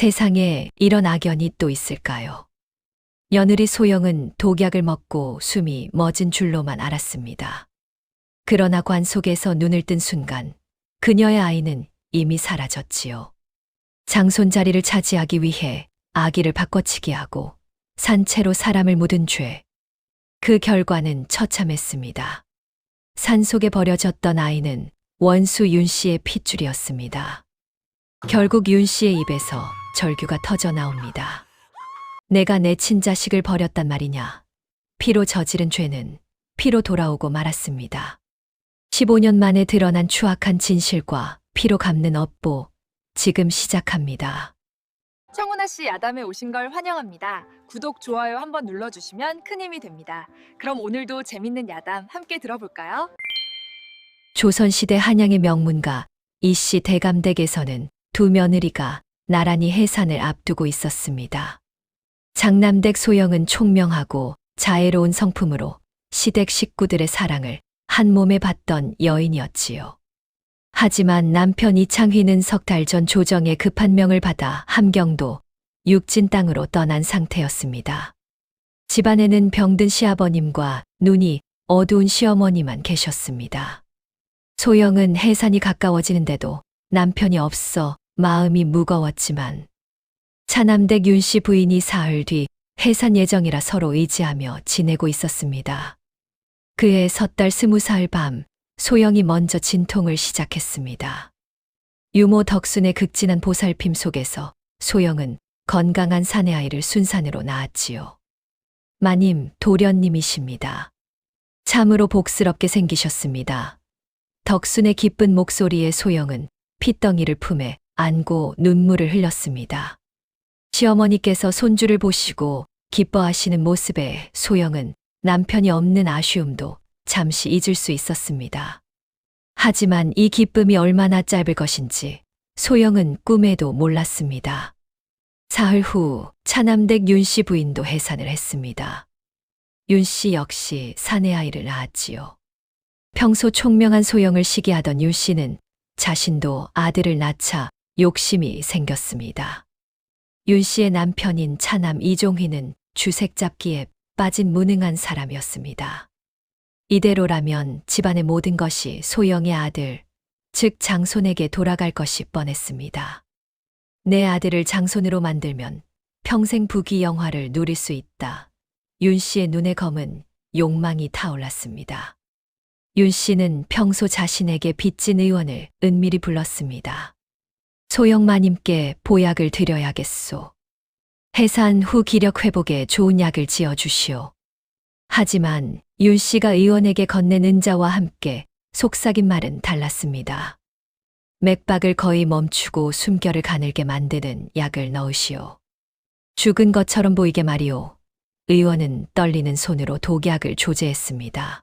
세상에 이런 악연이 또 있을까요? 며느리 소영은 독약을 먹고 숨이 멎은 줄로만 알았습니다. 그러나 관 속에서 눈을 뜬 순간 그녀의 아이는 이미 사라졌지요. 장손자리를 차지하기 위해 아기를 바꿔치기 하고 산채로 사람을 묻은 죄. 그 결과는 처참했습니다. 산속에 버려졌던 아이는 원수 윤 씨의 핏줄이었습니다. 결국 윤 씨의 입에서 절규가 터져 나옵니다. 내가 내 친자식을 버렸단 말이냐. 피로 저지른 죄는 피로 돌아오고 말았습니다. 15년 만에 드러난 추악한 진실과 피로 갚는 업보, 지금 시작합니다. 청운아 씨 야담에 오신 걸 환영합니다. 구독, 좋아요 한번 눌러주시면 큰 힘이 됩니다. 그럼 오늘도 재밌는 야담 함께 들어볼까요? 조선시대 한양의 명문가 이씨 대감댁에서는 두 며느리가 나란히 해산을 앞두고 있었습니다. 장남댁 소영은 총명하고 자애로운 성품으로 시댁 식구들의 사랑을 한 몸에 받던 여인이었지요. 하지만 남편 이창휘는 석 달 전 조정의 급한 명을 받아 함경도 육진 땅으로 떠난 상태였습니다. 집안에는 병든 시아버님과 눈이 어두운 시어머니만 계셨습니다. 소영은 해산이 가까워지는데도 남편이 없어 마음이 무거웠지만 차남댁 윤씨 부인이 사흘 뒤 해산 예정이라 서로 의지하며 지내고 있었습니다. 그해 섣달 20살 밤 소영이 먼저 진통을 시작했습니다. 유모 덕순의 극진한 보살핌 속에서 소영은 건강한 사내 아이를 순산으로 낳았지요. 마님, 도련님이십니다. 참으로 복스럽게 생기셨습니다. 덕순의 기쁜 목소리에 소영은 핏덩이를 품에 안고 눈물을 흘렸습니다. 시어머니께서 손주를 보시고 기뻐하시는 모습에 소영은 남편이 없는 아쉬움도 잠시 잊을 수 있었습니다. 하지만 이 기쁨이 얼마나 짧을 것인지 소영은 꿈에도 몰랐습니다. 사흘 후 차남댁 윤씨 부인도 해산을 했습니다. 윤씨 역시 사내 아이를 낳았지요. 평소 총명한 소영을 시기하던 윤씨는 자신도 아들을 낳자 욕심이 생겼습니다. 윤씨의 남편인 차남 이종휘는 주색 잡기에 빠진 무능한 사람이었습니다. 이대로라면 집안의 모든 것이 소영의 아들, 즉 장손에게 돌아갈 것이 뻔했습니다. 내 아들을 장손으로 만들면 평생 부귀영화를 누릴 수 있다. 윤 씨의 눈에 검은 욕망이 타올랐습니다. 윤 씨는 평소 자신에게 빚진 의원을 은밀히 불렀습니다. 소영 마님께 보약을 드려야겠소. 해산 후 기력 회복에 좋은 약을 지어주시오. 하지만 윤 씨가 의원에게 건넨 은자와 함께 속삭인 말은 달랐습니다. 맥박을 거의 멈추고 숨결을 가늘게 만드는 약을 넣으시오. 죽은 것처럼 보이게 말이오. 의원은 떨리는 손으로 독약을 조제했습니다.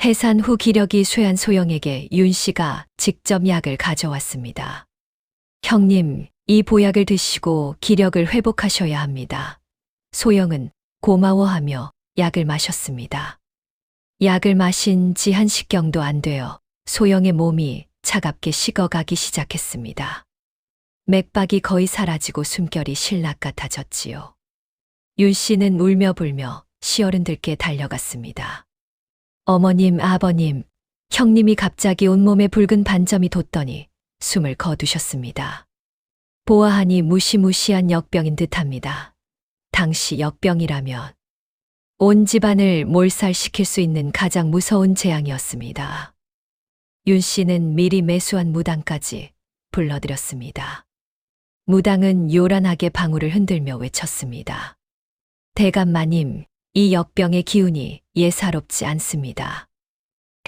해산 후 기력이 쇠한 소영에게 윤 씨가 직접 약을 가져왔습니다. 형님, 이 보약을 드시고 기력을 회복하셔야 합니다. 소영은 고마워하며 약을 마셨습니다. 약을 마신 지 1시경도 안 되어 소영의 몸이 차갑게 식어가기 시작했습니다. 맥박이 거의 사라지고 숨결이 신락 같아졌지요. 윤 씨는 울며 불며 시어른들께 달려갔습니다. 어머님, 아버님, 형님이 갑자기 온몸에 붉은 반점이 돋더니 숨을 거두셨습니다. 보아하니 무시무시한 역병인 듯합니다. 당시 역병이라면 온 집안을 몰살시킬 수 있는 가장 무서운 재앙이었습니다. 윤 씨는 미리 매수한 무당까지 불러들였습니다. 무당은 요란하게 방울을 흔들며 외쳤습니다. 대감마님, 이 역병의 기운이 예사롭지 않습니다.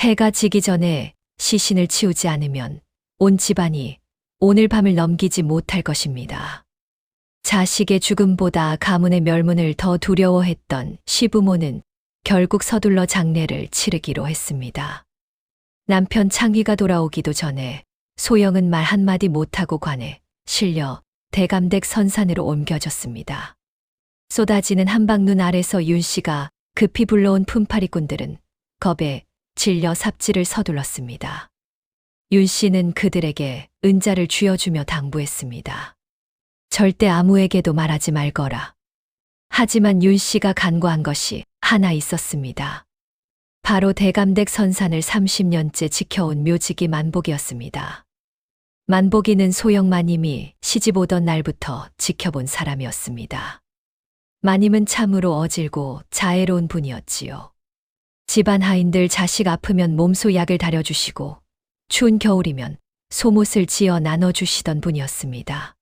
해가 지기 전에 시신을 치우지 않으면 온 집안이 오늘 밤을 넘기지 못할 것입니다. 자식의 죽음보다 가문의 멸문을 더 두려워했던 시부모는 결국 서둘러 장례를 치르기로 했습니다. 남편 창휘가 돌아오기도 전에 소영은 말 한마디 못하고 관에 실려 대감댁 선산으로 옮겨졌습니다. 쏟아지는 한방눈 아래서 윤 씨가 급히 불러온 품팔이꾼들은 겁에 질려 삽질을 서둘렀습니다. 윤 씨는 그들에게 은자를 쥐어주며 당부했습니다. 절대 아무에게도 말하지 말거라. 하지만 윤 씨가 간과한 것이 하나 있었습니다. 바로 대감댁 선산을 30년째 지켜온 묘직이 만복이었습니다. 만복이는 소영 마님이 시집 오던 날부터 지켜본 사람이었습니다. 마님은 참으로 어질고 자애로운 분이었지요. 집안 하인들 자식 아프면 몸소 약을 다려주시고 추운 겨울이면 소못을 지어 나눠주시던 분이었습니다.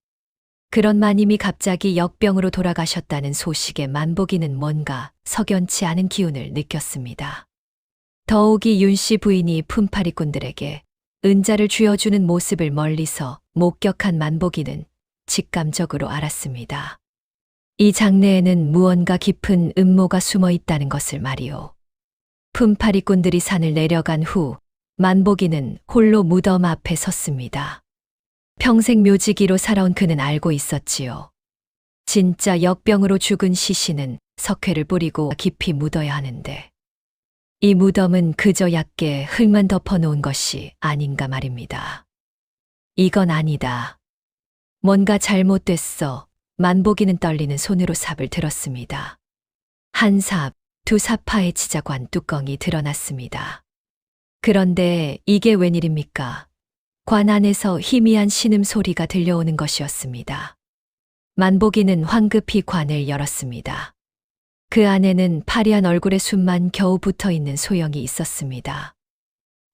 그런 마님이 갑자기 역병으로 돌아가셨다는 소식에 만복이는 뭔가 석연치 않은 기운을 느꼈습니다. 더욱이 윤 씨 부인이 품팔이꾼들에게 은자를 쥐어주는 모습을 멀리서 목격한 만복이는 직감적으로 알았습니다. 이 장래에는 무언가 깊은 음모가 숨어 있다는 것을 말이오. 품팔이꾼들이 산을 내려간 후 만복이는 홀로 무덤 앞에 섰습니다. 평생 묘지기로 살아온 그는 알고 있었지요. 진짜 역병으로 죽은 시신은 석회를 뿌리고 깊이 묻어야 하는데 이 무덤은 그저 얕게 흙만 덮어놓은 것이 아닌가 말입니다. 이건 아니다. 뭔가 잘못됐어. 만복이는 떨리는 손으로 삽을 들었습니다. 한 삽, 두 삽 파헤치자 관 뚜껑이 드러났습니다. 그런데 이게 웬일입니까? 관 안에서 희미한 신음소리가 들려오는 것이었습니다. 만복이는 황급히 관을 열었습니다. 그 안에는 파리한 얼굴에 숨만 겨우 붙어 있는 소영이 있었습니다.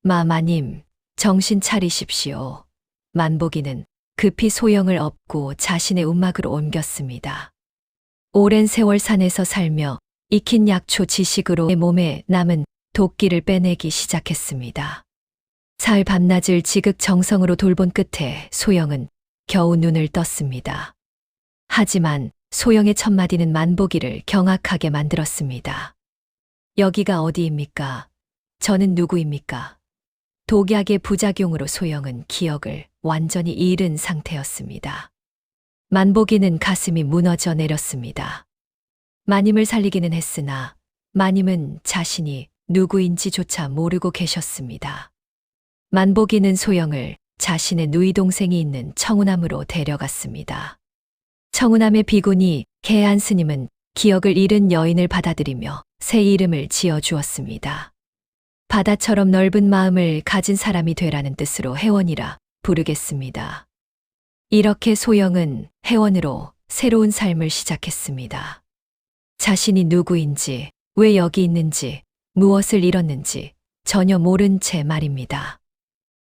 마마님, 정신 차리십시오. 만복이는 급히 소영을 업고 자신의 움막으로 옮겼습니다. 오랜 세월 산에서 살며 익힌 약초 지식으로 몸에 남은 도끼를 빼내기 시작했습니다. 사흘 밤낮을 지극정성으로 돌본 끝에 소영은 겨우 눈을 떴습니다. 하지만 소영의 첫마디는 만복이를 경악하게 만들었습니다. 여기가 어디입니까? 저는 누구입니까? 독약의 부작용으로 소영은 기억을 완전히 잃은 상태였습니다. 만복이는 가슴이 무너져 내렸습니다. 마님을 살리기는 했으나 마님은 자신이 누구인지조차 모르고 계셨습니다. 만복이는 소영을 자신의 누이 동생이 있는 청운암으로 데려갔습니다. 청운암의 비구니 개안 스님은 기억을 잃은 여인을 받아들이며 새 이름을 지어주었습니다. 바다처럼 넓은 마음을 가진 사람이 되라는 뜻으로 혜원이라 부르겠습니다. 이렇게 소영은 혜원으로 새로운 삶을 시작했습니다. 자신이 누구인지, 왜 여기 있는지, 무엇을 잃었는지 전혀 모른 채 말입니다.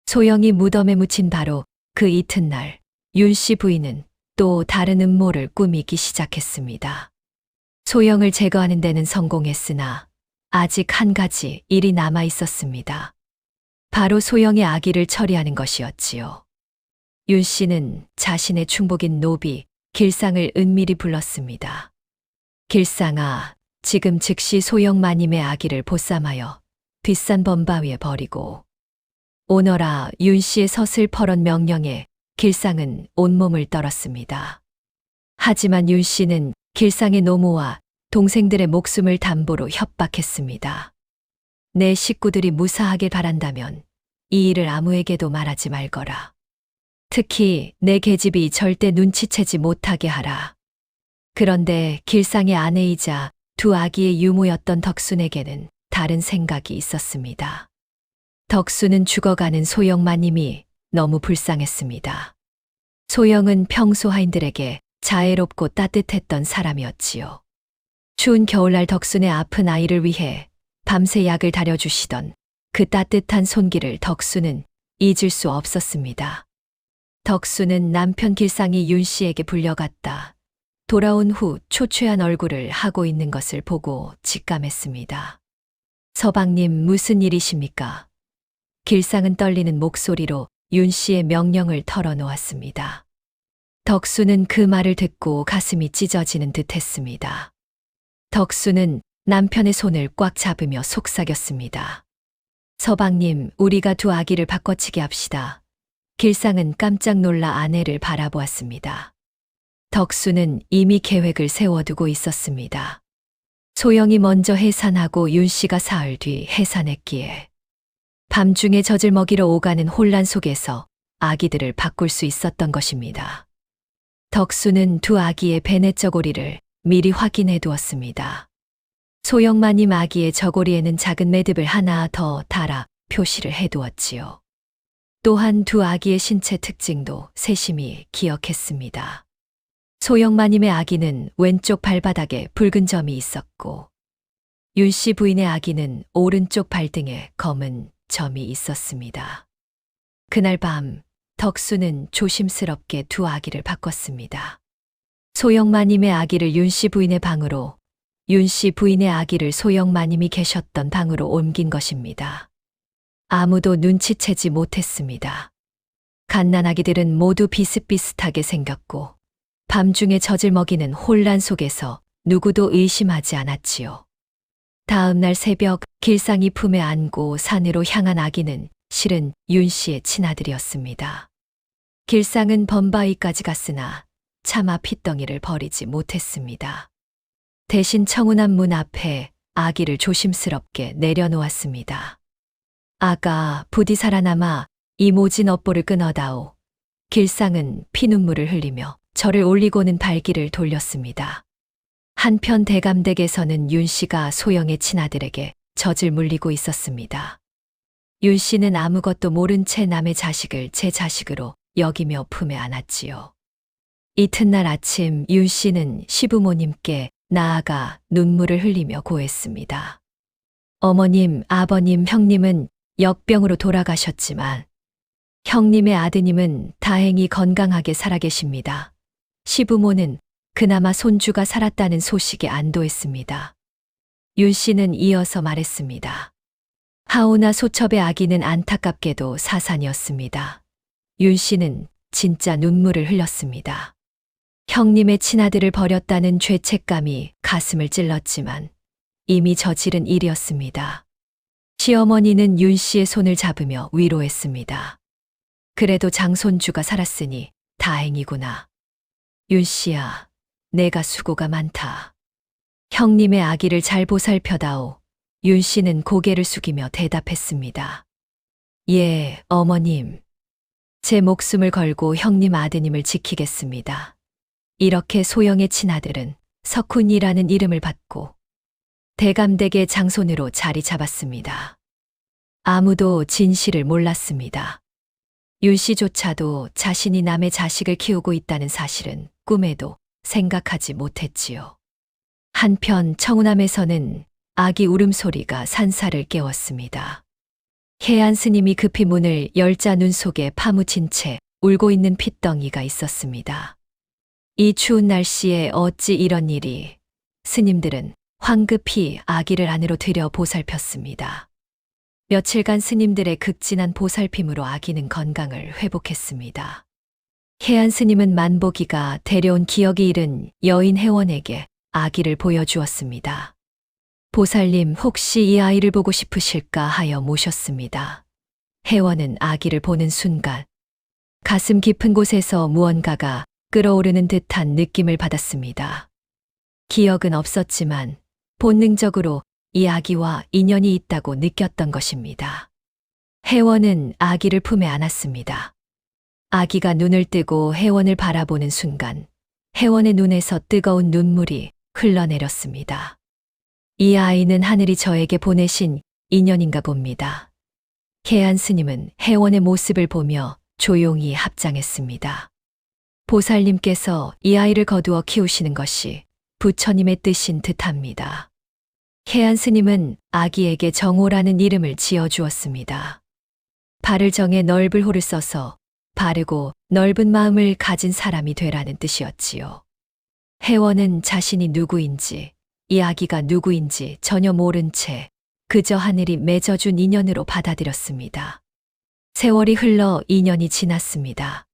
소영이 무덤에 묻힌 바로 그 이튿날, 윤 씨 부인은 또 다른 음모를 꾸미기 시작했습니다. 소영을 제거하는 데는 성공했으나 아직 한 가지 일이 남아 있었습니다. 바로 소영의 아기를 처리하는 것이었지요. 윤 씨는 자신의 충복인 노비 길상을 은밀히 불렀습니다. 길상아, 지금 즉시 소영 마님의 아기를 보쌈하여 뒷산 범바 위에 버리고 오너라. 윤 씨의 서슬퍼런 명령에 길상은 온몸을 떨었습니다. 하지만 윤 씨는 길상의 노모와 동생들의 목숨을 담보로 협박했습니다. 내 식구들이 무사하게 바란다면 이 일을 아무에게도 말하지 말거라. 특히 내 계집이 절대 눈치채지 못하게 하라. 그런데 길상의 아내이자 두 아기의 유모였던 덕순에게는 다른 생각이 있었습니다. 덕순은 죽어가는 소영 마님이 너무 불쌍했습니다. 소영은 평소 하인들에게 자애롭고 따뜻했던 사람이었지요. 추운 겨울날 덕순의 아픈 아이를 위해 밤새 약을 다려주시던 그 따뜻한 손길을 덕순은 잊을 수 없었습니다. 덕순은 남편 길상이 윤 씨에게 불려갔다. 돌아온 후 초췌한 얼굴을 하고 있는 것을 보고 직감했습니다. 서방님, 무슨 일이십니까? 길상은 떨리는 목소리로 윤 씨의 명령을 털어놓았습니다. 덕수는 그 말을 듣고 가슴이 찢어지는 듯 했습니다. 덕수는 남편의 손을 꽉 잡으며 속삭였습니다. 서방님, 우리가 두 아기를 바꿔치기 합시다. 길상은 깜짝 놀라 아내를 바라보았습니다. 덕수는 이미 계획을 세워두고 있었습니다. 소영이 먼저 해산하고 윤 씨가 사흘 뒤 해산했기에 밤중에 젖을 먹이러 오가는 혼란 속에서 아기들을 바꿀 수 있었던 것입니다. 덕수는 두 아기의 베네 저고리를 미리 확인해 두었습니다. 소영마님 아기의 저고리에는 작은 매듭을 하나 더 달아 표시를 해 두었지요. 또한 두 아기의 신체 특징도 세심히 기억했습니다. 소영마님의 아기는 왼쪽 발바닥에 붉은 점이 있었고, 윤씨 부인의 아기는 오른쪽 발등에 검은 점이 있었습니다. 그날 밤 덕수는 조심스럽게 두 아기를 바꿨습니다. 소영마님의 아기를 윤씨 부인의 방으로, 윤씨 부인의 아기를 소영마님이 계셨던 방으로 옮긴 것입니다. 아무도 눈치채지 못했습니다. 갓난아기들은 모두 비슷비슷하게 생겼고 밤중에 젖을 먹이는 혼란 속에서 누구도 의심하지 않았지요. 다음 날 새벽 길상이 품에 안고 산으로 향한 아기는 실은 윤 씨의 친아들이었습니다. 길상은 범바위까지 갔으나 차마 핏덩이를 버리지 못했습니다. 대신 청운한 문 앞에 아기를 조심스럽게 내려놓았습니다. 아가 부디 살아남아 이 모진 업보를 끊어다오. 길상은 피눈물을 흘리며 저를 올리고는 발길을 돌렸습니다. 한편 대감댁에서는 윤 씨가 소영의 친아들에게 젖을 물리고 있었습니다. 윤 씨는 아무것도 모른 채 남의 자식을 제 자식으로 여기며 품에 안았지요. 이튿날 아침 윤 씨는 시부모님께 나아가 눈물을 흘리며 고했습니다. 어머님, 아버님, 형님은 역병으로 돌아가셨지만 형님의 아드님은 다행히 건강하게 살아계십니다. 시부모는 그나마 손주가 살았다는 소식에 안도했습니다. 윤 씨는 이어서 말했습니다. 하오나 소첩의 아기는 안타깝게도 사산이었습니다. 윤 씨는 진짜 눈물을 흘렸습니다. 형님의 친아들을 버렸다는 죄책감이 가슴을 찔렀지만 이미 저지른 일이었습니다. 시어머니는 윤 씨의 손을 잡으며 위로했습니다. 그래도 장손주가 살았으니 다행이구나. 윤 씨야, 내가 수고가 많다. 형님의 아기를 잘 보살펴다오. 윤 씨는 고개를 숙이며 대답했습니다. 예, 어머님. 제 목숨을 걸고 형님 아드님을 지키겠습니다. 이렇게 소영의 친아들은 석훈이라는 이름을 받고 대감댁의 장손으로 자리 잡았습니다. 아무도 진실을 몰랐습니다. 윤 씨조차도 자신이 남의 자식을 키우고 있다는 사실은 꿈에도 생각하지 못했지요. 한편 청운함에서는 아기 울음소리가 산사를 깨웠습니다. 해안 스님이 급히 문을 열자 눈 속에 파묻힌 채 울고 있는 핏덩이가 있었습니다. 이 추운 날씨에 어찌 이런 일이. 스님들은 황급히 아기를 안으로 들여 보살폈습니다. 며칠간 스님들의 극진한 보살핌으로 아기는 건강을 회복했습니다. 해안 스님은 만보기가 데려온 기억이 잃은 여인 혜원에게 아기를 보여주었습니다. 보살님, 혹시 이 아이를 보고 싶으실까 하여 모셨습니다. 혜원은 아기를 보는 순간 가슴 깊은 곳에서 무언가가 끓어오르는 듯한 느낌을 받았습니다. 기억은 없었지만 본능적으로 이 아기와 인연이 있다고 느꼈던 것입니다. 혜원은 아기를 품에 안았습니다. 아기가 눈을 뜨고 혜원을 바라보는 순간 혜원의 눈에서 뜨거운 눈물이 흘러내렸습니다. 이 아이는 하늘이 저에게 보내신 인연인가 봅니다. 해안 스님은 혜원의 모습을 보며 조용히 합장했습니다. 보살님께서 이 아이를 거두어 키우시는 것이 부처님의 뜻인 듯합니다. 해안 스님은 아기에게 정호라는 이름을 지어주었습니다. 발을 정해 넓을 호를 써서 바르고 넓은 마음을 가진 사람이 되라는 뜻이었지요. 혜원은 자신이 누구인지, 이 아기가 누구인지 전혀 모른 채 그저 하늘이 맺어준 인연으로 받아들였습니다. 세월이 흘러 2년이 지났습니다.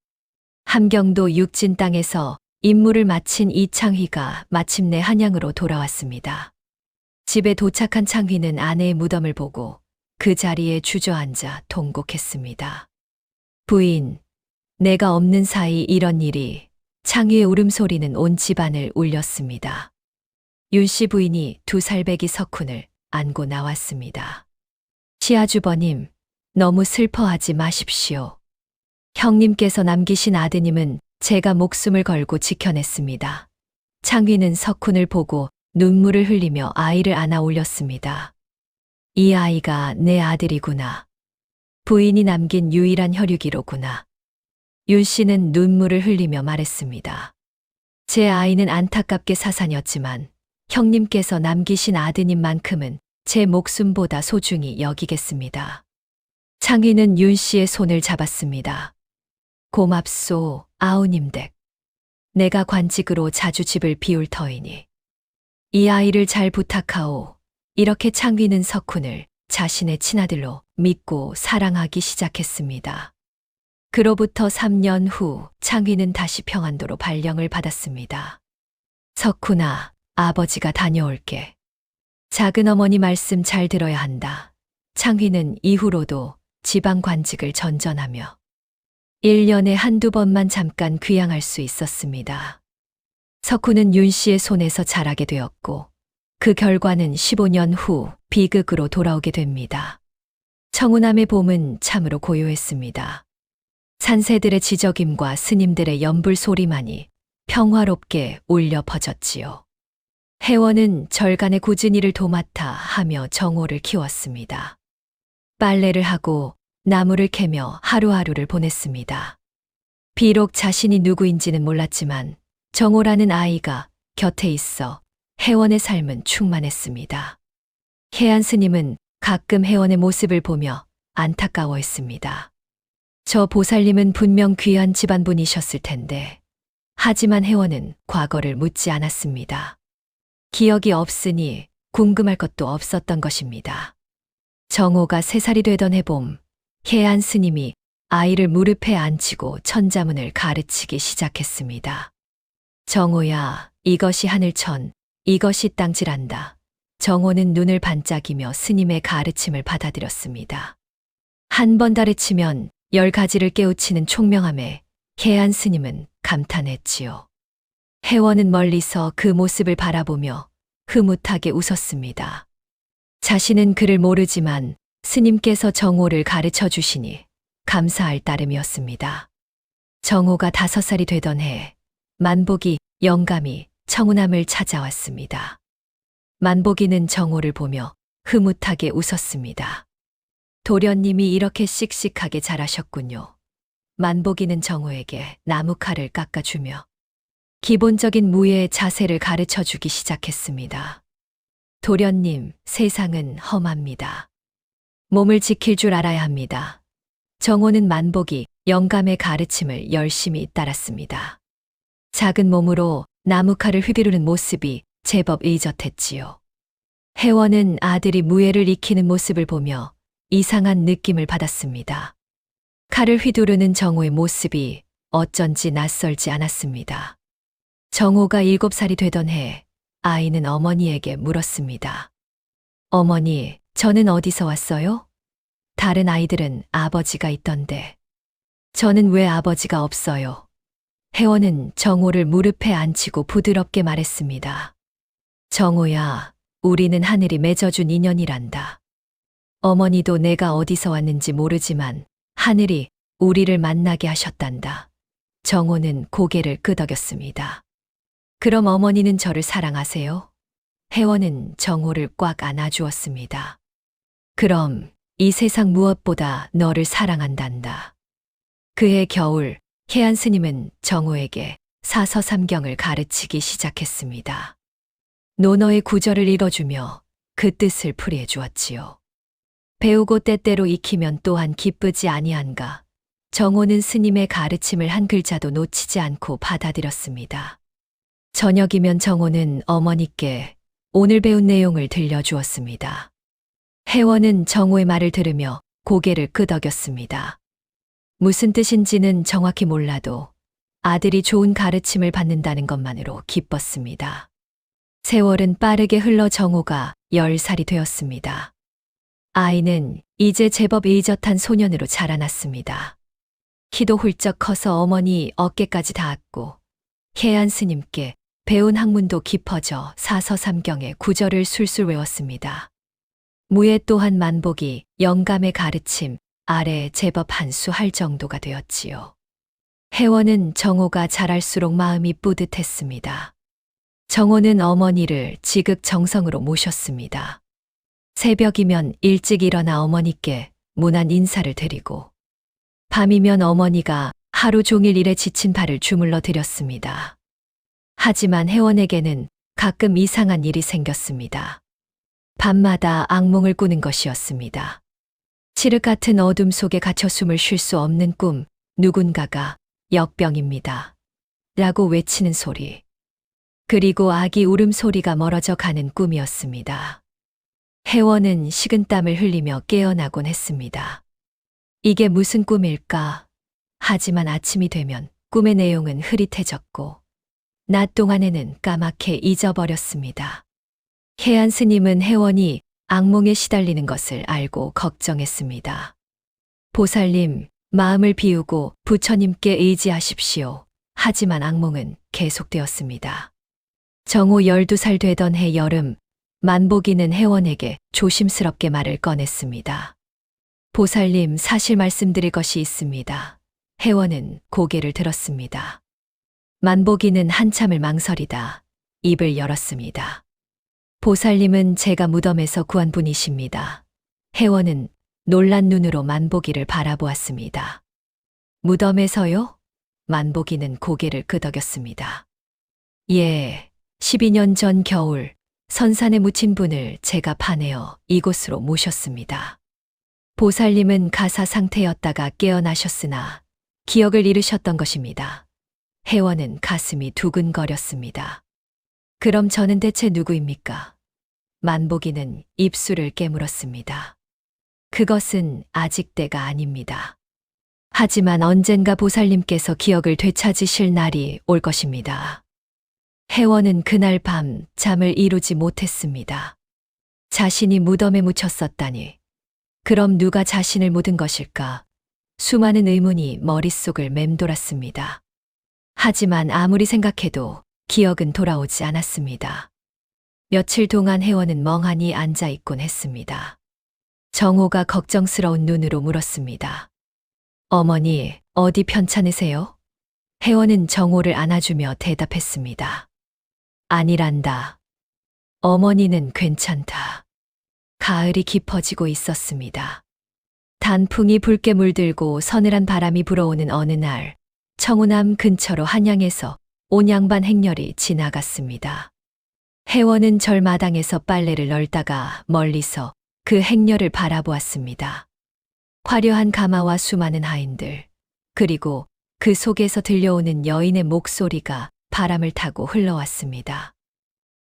함경도 육진 땅에서 임무를 마친 이창휘가 마침내 한양으로 돌아왔습니다. 집에 도착한 창휘는 아내의 무덤을 보고 그 자리에 주저앉아 통곡했습니다. 부인, 내가 없는 사이 이런 일이. 창휘의 울음소리는 온 집안을 울렸습니다. 윤씨 부인이 2살배기 석훈을 안고 나왔습니다. 시아주버님, 너무 슬퍼하지 마십시오. 형님께서 남기신 아드님은 제가 목숨을 걸고 지켜냈습니다. 창휘는 석훈을 보고 눈물을 흘리며 아이를 안아 올렸습니다. 이 아이가 내 아들이구나. 부인이 남긴 유일한 혈육이로구나. 윤 씨는 눈물을 흘리며 말했습니다. 제 아이는 안타깝게 사산이었지만 형님께서 남기신 아드님만큼은 제 목숨보다 소중히 여기겠습니다. 창휘는 윤 씨의 손을 잡았습니다. 고맙소, 아우님 댁. 내가 관직으로 자주 집을 비울 터이니. 이 아이를 잘 부탁하오. 이렇게 창휘는 석훈을 자신의 친아들로 믿고 사랑하기 시작했습니다. 그로부터 3년 후 창휘는 다시 평안도로 발령을 받았습니다. 석훈아, 아버지가 다녀올게. 작은 어머니 말씀 잘 들어야 한다. 창휘는 이후로도 지방 관직을 전전하며 1년에 한두 번만 잠깐 귀향할 수 있었습니다. 석훈은 윤 씨의 손에서 자라게 되었고 그 결과는 15년 후 비극으로 돌아오게 됩니다. 청운함의 봄은 참으로 고요했습니다. 산새들의 지저김과 스님들의 연불 소리만이 평화롭게 울려 퍼졌지요. 혜원은 절간의 굳은 일을 도맡아 하며 정호를 키웠습니다. 빨래를 하고 나무를 캐며 하루하루를 보냈습니다. 비록 자신이 누구인지는 몰랐지만 정호라는 아이가 곁에 있어 혜원의 삶은 충만했습니다. 혜안 스님은 가끔 혜원의 모습을 보며 안타까워했습니다. 저 보살님은 분명 귀한 집안분이셨을 텐데. 하지만 혜원은 과거를 묻지 않았습니다. 기억이 없으니 궁금할 것도 없었던 것입니다. 정호가 3살이 되던 해봄, 혜안 스님이 아이를 무릎에 앉히고 천자문을 가르치기 시작했습니다. 정호야, 이것이 하늘천, 이것이 땅지란다. 정호는 눈을 반짝이며 스님의 가르침을 받아들였습니다. 한 번 가르치면 10가지를 깨우치는 총명함에 혜안 스님은 감탄했지요. 혜원은 멀리서 그 모습을 바라보며 흐뭇하게 웃었습니다. 자신은 그를 모르지만 스님께서 정호를 가르쳐 주시니 감사할 따름이었습니다. 정호가 5살이 되던 해 만복이 영감이 청운함을 찾아왔습니다. 만복이는 정호를 보며 흐뭇하게 웃었습니다. 도련님이 이렇게 씩씩하게 자라셨군요. 만복이는 정호에게 나무칼을 깎아주며 기본적인 무예 자세를 가르쳐 주기 시작했습니다. 도련님, 세상은 험합니다. 몸을 지킬 줄 알아야 합니다. 정호는 만복이 영감의 가르침을 열심히 따랐습니다. 작은 몸으로 나무칼을 휘두르는 모습이 제법 의젓했지요. 혜원은 아들이 무예를 익히는 모습을 보며 이상한 느낌을 받았습니다. 칼을 휘두르는 정호의 모습이 어쩐지 낯설지 않았습니다. 정호가 7살이 되던 해 아이는 어머니에게 물었습니다. 어머니, 저는 어디서 왔어요? 다른 아이들은 아버지가 있던데 저는 왜 아버지가 없어요? 혜원은 정호를 무릎에 앉히고 부드럽게 말했습니다. 정호야, 우리는 하늘이 맺어준 인연이란다. 어머니도 내가 어디서 왔는지 모르지만 하늘이 우리를 만나게 하셨단다. 정호는 고개를 끄덕였습니다. 그럼 어머니는 저를 사랑하세요? 혜원은 정호를 꽉 안아주었습니다. 그럼 이 세상 무엇보다 너를 사랑한단다. 그해 겨울 혜안 스님은 정호에게 사서삼경을 가르치기 시작했습니다. 논어의 구절을 읽어주며 그 뜻을 풀이해 주었지요. 배우고 때때로 익히면 또한 기쁘지 아니한가. 정호는 스님의 가르침을 한 글자도 놓치지 않고 받아들였습니다. 저녁이면 정호는 어머니께 오늘 배운 내용을 들려주었습니다. 혜원은 정호의 말을 들으며 고개를 끄덕였습니다. 무슨 뜻인지는 정확히 몰라도 아들이 좋은 가르침을 받는다는 것만으로 기뻤습니다. 세월은 빠르게 흘러 정호가 10살이 되었습니다. 아이는 이제 제법 의젓한 소년으로 자라났습니다. 키도 훌쩍 커서 어머니 어깨까지 닿았고 혜안 스님께 배운 학문도 깊어져 사서삼경의 구절을 술술 외웠습니다. 무예 또한 만복이 영감의 가르침 아래 제법 한 수 할 정도가 되었지요. 혜원은 정호가 자랄수록 마음이 뿌듯했습니다. 정호는 어머니를 지극정성으로 모셨습니다. 새벽이면 일찍 일어나 어머니께 문안 인사를 드리고, 밤이면 어머니가 하루 종일 일에 지친 발을 주물러 드렸습니다. 하지만 혜원에게는 가끔 이상한 일이 생겼습니다. 밤마다 악몽을 꾸는 것이었습니다. 칠흑 같은 어둠 속에 갇혀 숨을 쉴 수 없는 꿈, 누군가가 역병입니다. 라고 외치는 소리. 그리고 아기 울음소리가 멀어져 가는 꿈이었습니다. 혜원은 식은땀을 흘리며 깨어나곤 했습니다. 이게 무슨 꿈일까? 하지만 아침이 되면 꿈의 내용은 흐릿해졌고, 낮 동안에는 까맣게 잊어버렸습니다. 해안 스님은 혜원이 악몽에 시달리는 것을 알고 걱정했습니다. 보살님, 마음을 비우고 부처님께 의지하십시오. 하지만 악몽은 계속되었습니다. 정호 12살 되던 해 여름, 만복이는 혜원에게 조심스럽게 말을 꺼냈습니다. 보살님, 사실 말씀드릴 것이 있습니다. 혜원은 고개를 들었습니다. 만복이는 한참을 망설이다 입을 열었습니다. 보살님은 제가 무덤에서 구한 분이십니다. 혜원은 놀란 눈으로 만복이를 바라보았습니다. 무덤에서요? 만복이는 고개를 끄덕였습니다. 예, 12년 전 겨울 선산에 묻힌 분을 제가 파내어 이곳으로 모셨습니다. 보살님은 가사 상태였다가 깨어나셨으나 기억을 잃으셨던 것입니다. 혜원은 가슴이 두근거렸습니다. 그럼 저는 대체 누구입니까? 만복이는 입술을 깨물었습니다. 그것은 아직 때가 아닙니다. 하지만 언젠가 보살님께서 기억을 되찾으실 날이 올 것입니다. 혜원은 그날 밤 잠을 이루지 못했습니다. 자신이 무덤에 묻혔었다니. 그럼 누가 자신을 묻은 것일까? 수많은 의문이 머릿속을 맴돌았습니다. 하지만 아무리 생각해도 기억은 돌아오지 않았습니다. 며칠 동안 혜원은 멍하니 앉아 있곤 했습니다. 정호가 걱정스러운 눈으로 물었습니다. 어머니, 어디 편찮으세요? 혜원은 정호를 안아주며 대답했습니다. 아니란다. 어머니는 괜찮다. 가을이 깊어지고 있었습니다. 단풍이 붉게 물들고 서늘한 바람이 불어오는 어느 날, 청우남 근처로 한양에서 온양반 행렬이 지나갔습니다. 혜원은 절마당에서 빨래를 널다가 멀리서 그 행렬을 바라보았습니다. 화려한 가마와 수많은 하인들, 그리고 그 속에서 들려오는 여인의 목소리가 바람을 타고 흘러왔습니다.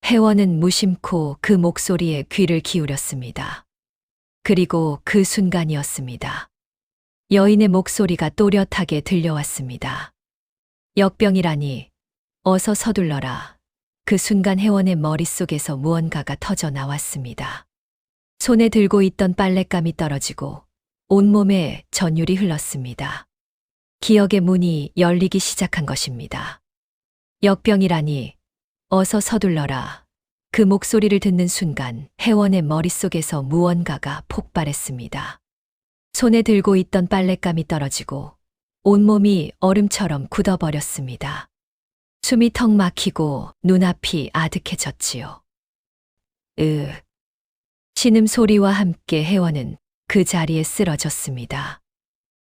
혜원은 무심코 그 목소리에 귀를 기울였습니다. 그리고 그 순간이었습니다. 여인의 목소리가 또렷하게 들려왔습니다. 역병이라니, 어서 서둘러라. 그 순간 혜원의 머릿속에서 무언가가 터져 나왔습니다. 손에 들고 있던 빨랫감이 떨어지고 온몸에 전율이 흘렀습니다. 기억의 문이 열리기 시작한 것입니다. 역병이라니, 어서 서둘러라. 그 목소리를 듣는 순간 혜원의 머릿속에서 무언가가 폭발했습니다. 손에 들고 있던 빨랫감이 떨어지고 온몸이 얼음처럼 굳어버렸습니다. 숨이 턱 막히고 눈앞이 아득해졌지요. 신음소리와 함께 혜원은 그 자리에 쓰러졌습니다.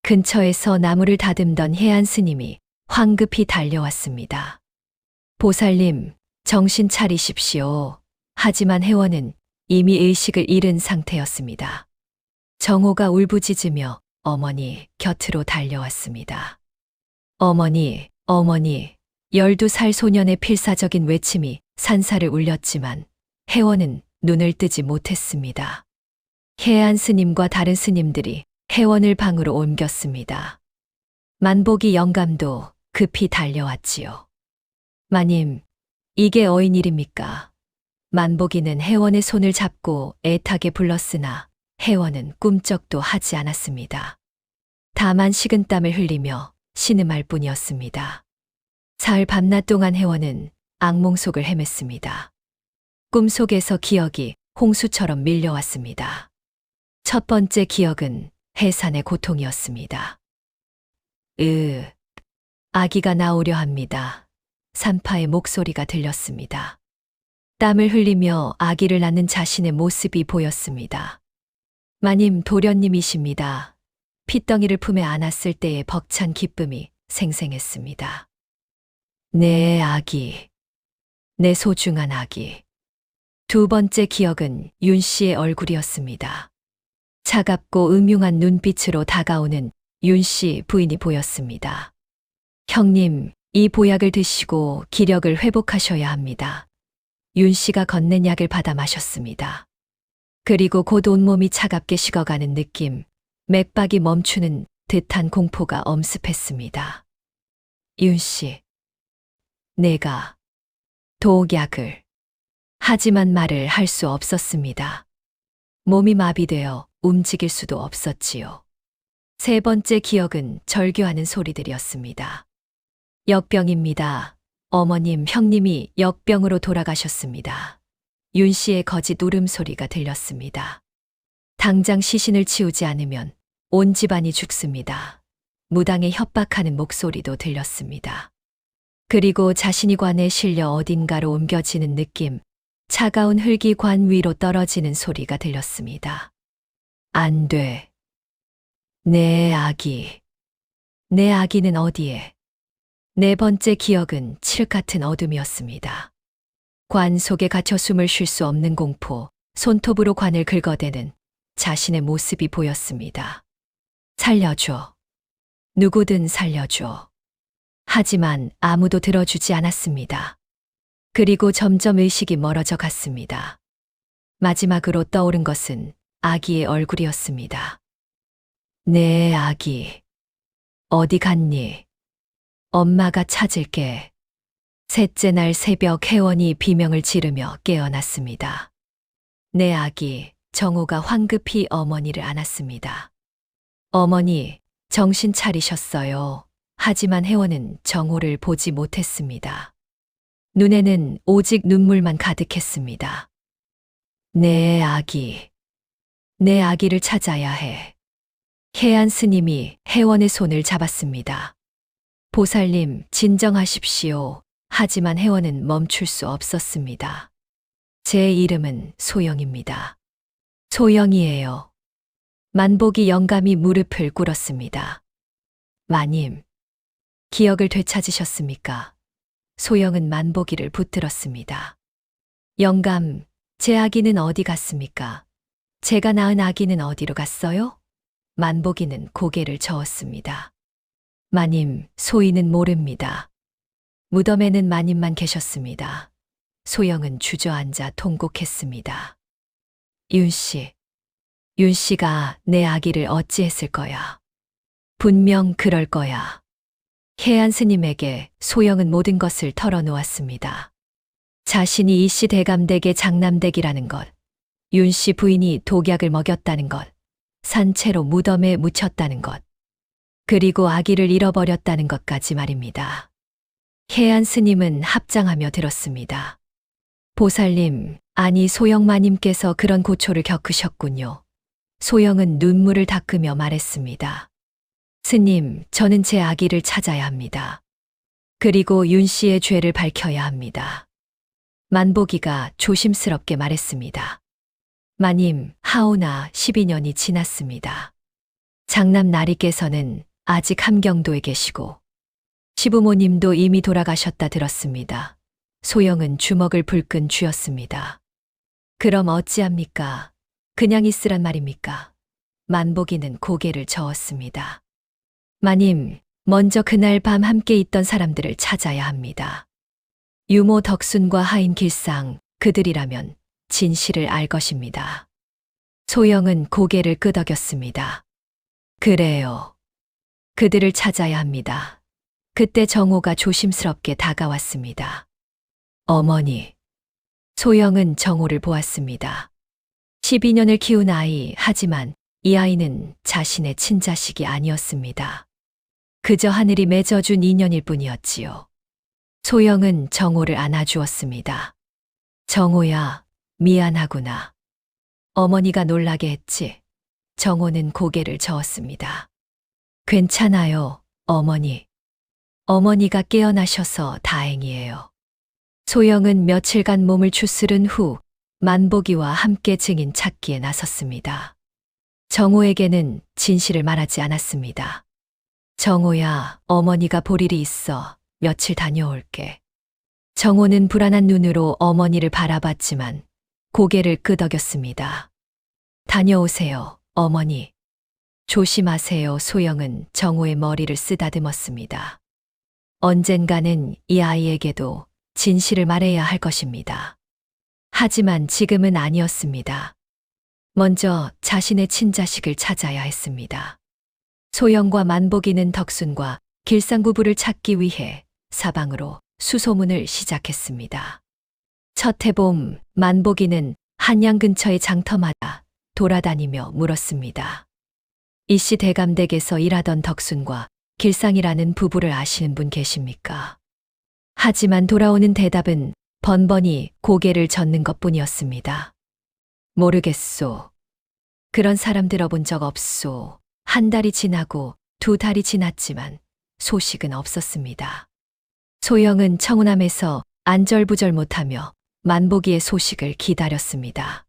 근처에서 나무를 다듬던 해안 스님이 황급히 달려왔습니다. 보살님, 정신 차리십시오. 하지만 혜원은 이미 의식을 잃은 상태였습니다. 정호가 울부짖으며 어머니 곁으로 달려왔습니다. 어머니, 어머니, 12살 소년의 필사적인 외침이 산사를 울렸지만 혜원은 눈을 뜨지 못했습니다. 해안 스님과 다른 스님들이 혜원을 방으로 옮겼습니다. 만복이 영감도 급히 달려왔지요. 마님, 이게 어인 일입니까? 만복이는 혜원의 손을 잡고 애타게 불렀으나 혜원은 꿈쩍도 하지 않았습니다. 다만 식은땀을 흘리며 신음할 뿐이었습니다. 사흘 밤낮 동안 혜원은 악몽 속을 헤맸습니다. 꿈속에서 기억이 홍수처럼 밀려왔습니다. 첫 번째 기억은 해산의 고통이었습니다. 아기가 나오려 합니다. 산파의 목소리가 들렸습니다. 땀을 흘리며 아기를 낳는 자신의 모습이 보였습니다. 마님 도련님이십니다. 핏덩이를 품에 안았을 때의 벅찬 기쁨이 생생했습니다. 내 아기, 내 소중한 아기. 두 번째 기억은 윤 씨의 얼굴이었습니다. 차갑고 음흉한 눈빛으로 다가오는 윤 씨 부인이 보였습니다. 형님, 이 보약을 드시고 기력을 회복하셔야 합니다. 윤 씨가 건넨 약을 받아 마셨습니다. 그리고 곧 온몸이 차갑게 식어가는 느낌, 맥박이 멈추는 듯한 공포가 엄습했습니다. 윤 씨, 내가 독약을. 하지만 말을 할 수 없었습니다. 몸이 마비되어 움직일 수도 없었지요. 세 번째 기억은 절규하는 소리들이었습니다. 역병입니다. 어머님, 형님이 역병으로 돌아가셨습니다. 윤 씨의 거짓 울음소리가 들렸습니다. 당장 시신을 치우지 않으면 온 집안이 죽습니다. 무당의 협박하는 목소리도 들렸습니다. 그리고 자신이 관에 실려 어딘가로 옮겨지는 느낌, 차가운 흙이 관 위로 떨어지는 소리가 들렸습니다. 안 돼. 내 아기. 내 아기는 어디에? 네 번째 기억은 칠흑 같은 어둠이었습니다. 관 속에 갇혀 숨을 쉴 수 없는 공포, 손톱으로 관을 긁어대는 자신의 모습이 보였습니다. 살려줘. 누구든 살려줘. 하지만 아무도 들어주지 않았습니다. 그리고 점점 의식이 멀어져 갔습니다. 마지막으로 떠오른 것은 아기의 얼굴이었습니다. 내 아기. 어디 갔니? 엄마가 찾을게. 셋째 날 새벽 혜원이 비명을 지르며 깨어났습니다. 내 아기, 정호가 황급히 어머니를 안았습니다. 어머니, 정신 차리셨어요. 하지만 혜원은 정호를 보지 못했습니다. 눈에는 오직 눈물만 가득했습니다. 내 아기. 내 아기를 찾아야 해. 해안 스님이 혜원의 손을 잡았습니다. 보살님, 진정하십시오. 하지만 혜원은 멈출 수 없었습니다. 제 이름은 소영입니다. 소영이에요. 만복이 영감이 무릎을 꿇었습니다. 마님, 기억을 되찾으셨습니까? 소영은 만복이를 붙들었습니다. 영감, 제 아기는 어디 갔습니까? 제가 낳은 아기는 어디로 갔어요? 만복이는 고개를 저었습니다. 마님, 소인은 모릅니다. 무덤에는 마님만 계셨습니다. 소영은 주저앉아 통곡했습니다. 윤 씨, 윤 씨가 내 아기를 어찌했을 거야. 분명 그럴 거야. 해안 스님에게 소영은 모든 것을 털어놓았습니다. 자신이 이씨 대감댁의 장남댁이라는 것, 윤 씨 부인이 독약을 먹였다는 것, 산채로 무덤에 묻혔다는 것, 그리고 아기를 잃어버렸다는 것까지 말입니다. 해안 스님은 합장하며 들었습니다. 보살님, 아니 소영마님께서 그런 고초를 겪으셨군요. 소영은 눈물을 닦으며 말했습니다. 스님, 저는 제 아기를 찾아야 합니다. 그리고 윤 씨의 죄를 밝혀야 합니다. 만복이가 조심스럽게 말했습니다. 마님, 하오나 12년이 지났습니다. 장남 나리께서는 아직 함경도에 계시고 시부모님도 이미 돌아가셨다 들었습니다. 소영은 주먹을 불끈 쥐었습니다. 그럼 어찌합니까? 그냥 있으란 말입니까? 만복이는 고개를 저었습니다. 마님, 먼저 그날 밤 함께 있던 사람들을 찾아야 합니다. 유모 덕순과 하인 길상, 그들이라면 진실을 알 것입니다. 소영은 고개를 끄덕였습니다. 그래요. 그들을 찾아야 합니다. 그때 정호가 조심스럽게 다가왔습니다. 어머니. 소영은 정호를 보았습니다. 12년을 키운 아이, 하지만 이 아이는 자신의 친자식이 아니었습니다. 그저 하늘이 맺어준 인연일 뿐이었지요. 소영은 정호를 안아주었습니다. 정호야, 미안하구나. 어머니가 놀라게 했지. 정호는 고개를 저었습니다. 괜찮아요, 어머니. 어머니가 깨어나셔서 다행이에요. 소영은 며칠간 몸을 추스른 후 만복이와 함께 증인 찾기에 나섰습니다. 정호에게는 진실을 말하지 않았습니다. 정호야, 어머니가 볼 일이 있어 며칠 다녀올게. 정호는 불안한 눈으로 어머니를 바라봤지만 고개를 끄덕였습니다. 다녀오세요, 어머니. 조심하세요. 소영은 정호의 머리를 쓰다듬었습니다. 언젠가는 이 아이에게도 진실을 말해야 할 것입니다. 하지만 지금은 아니었습니다. 먼저 자신의 친자식을 찾아야 했습니다. 소영과 만복이는 덕순과 길상 부부를 찾기 위해 사방으로 수소문을 시작했습니다. 첫 해봄, 만복이는 한양 근처의 장터마다 돌아다니며 물었습니다. 이씨 대감댁에서 일하던 덕순과 길상이라는 부부를 아시는 분 계십니까? 하지만 돌아오는 대답은 번번이 고개를 젓는 것뿐이었습니다. 모르겠소. 그런 사람 들어본 적 없소. 한 달이 지나고 두 달이 지났지만 소식은 없었습니다. 소영은 청운함에서 안절부절 못하며 만복이의 소식을 기다렸습니다.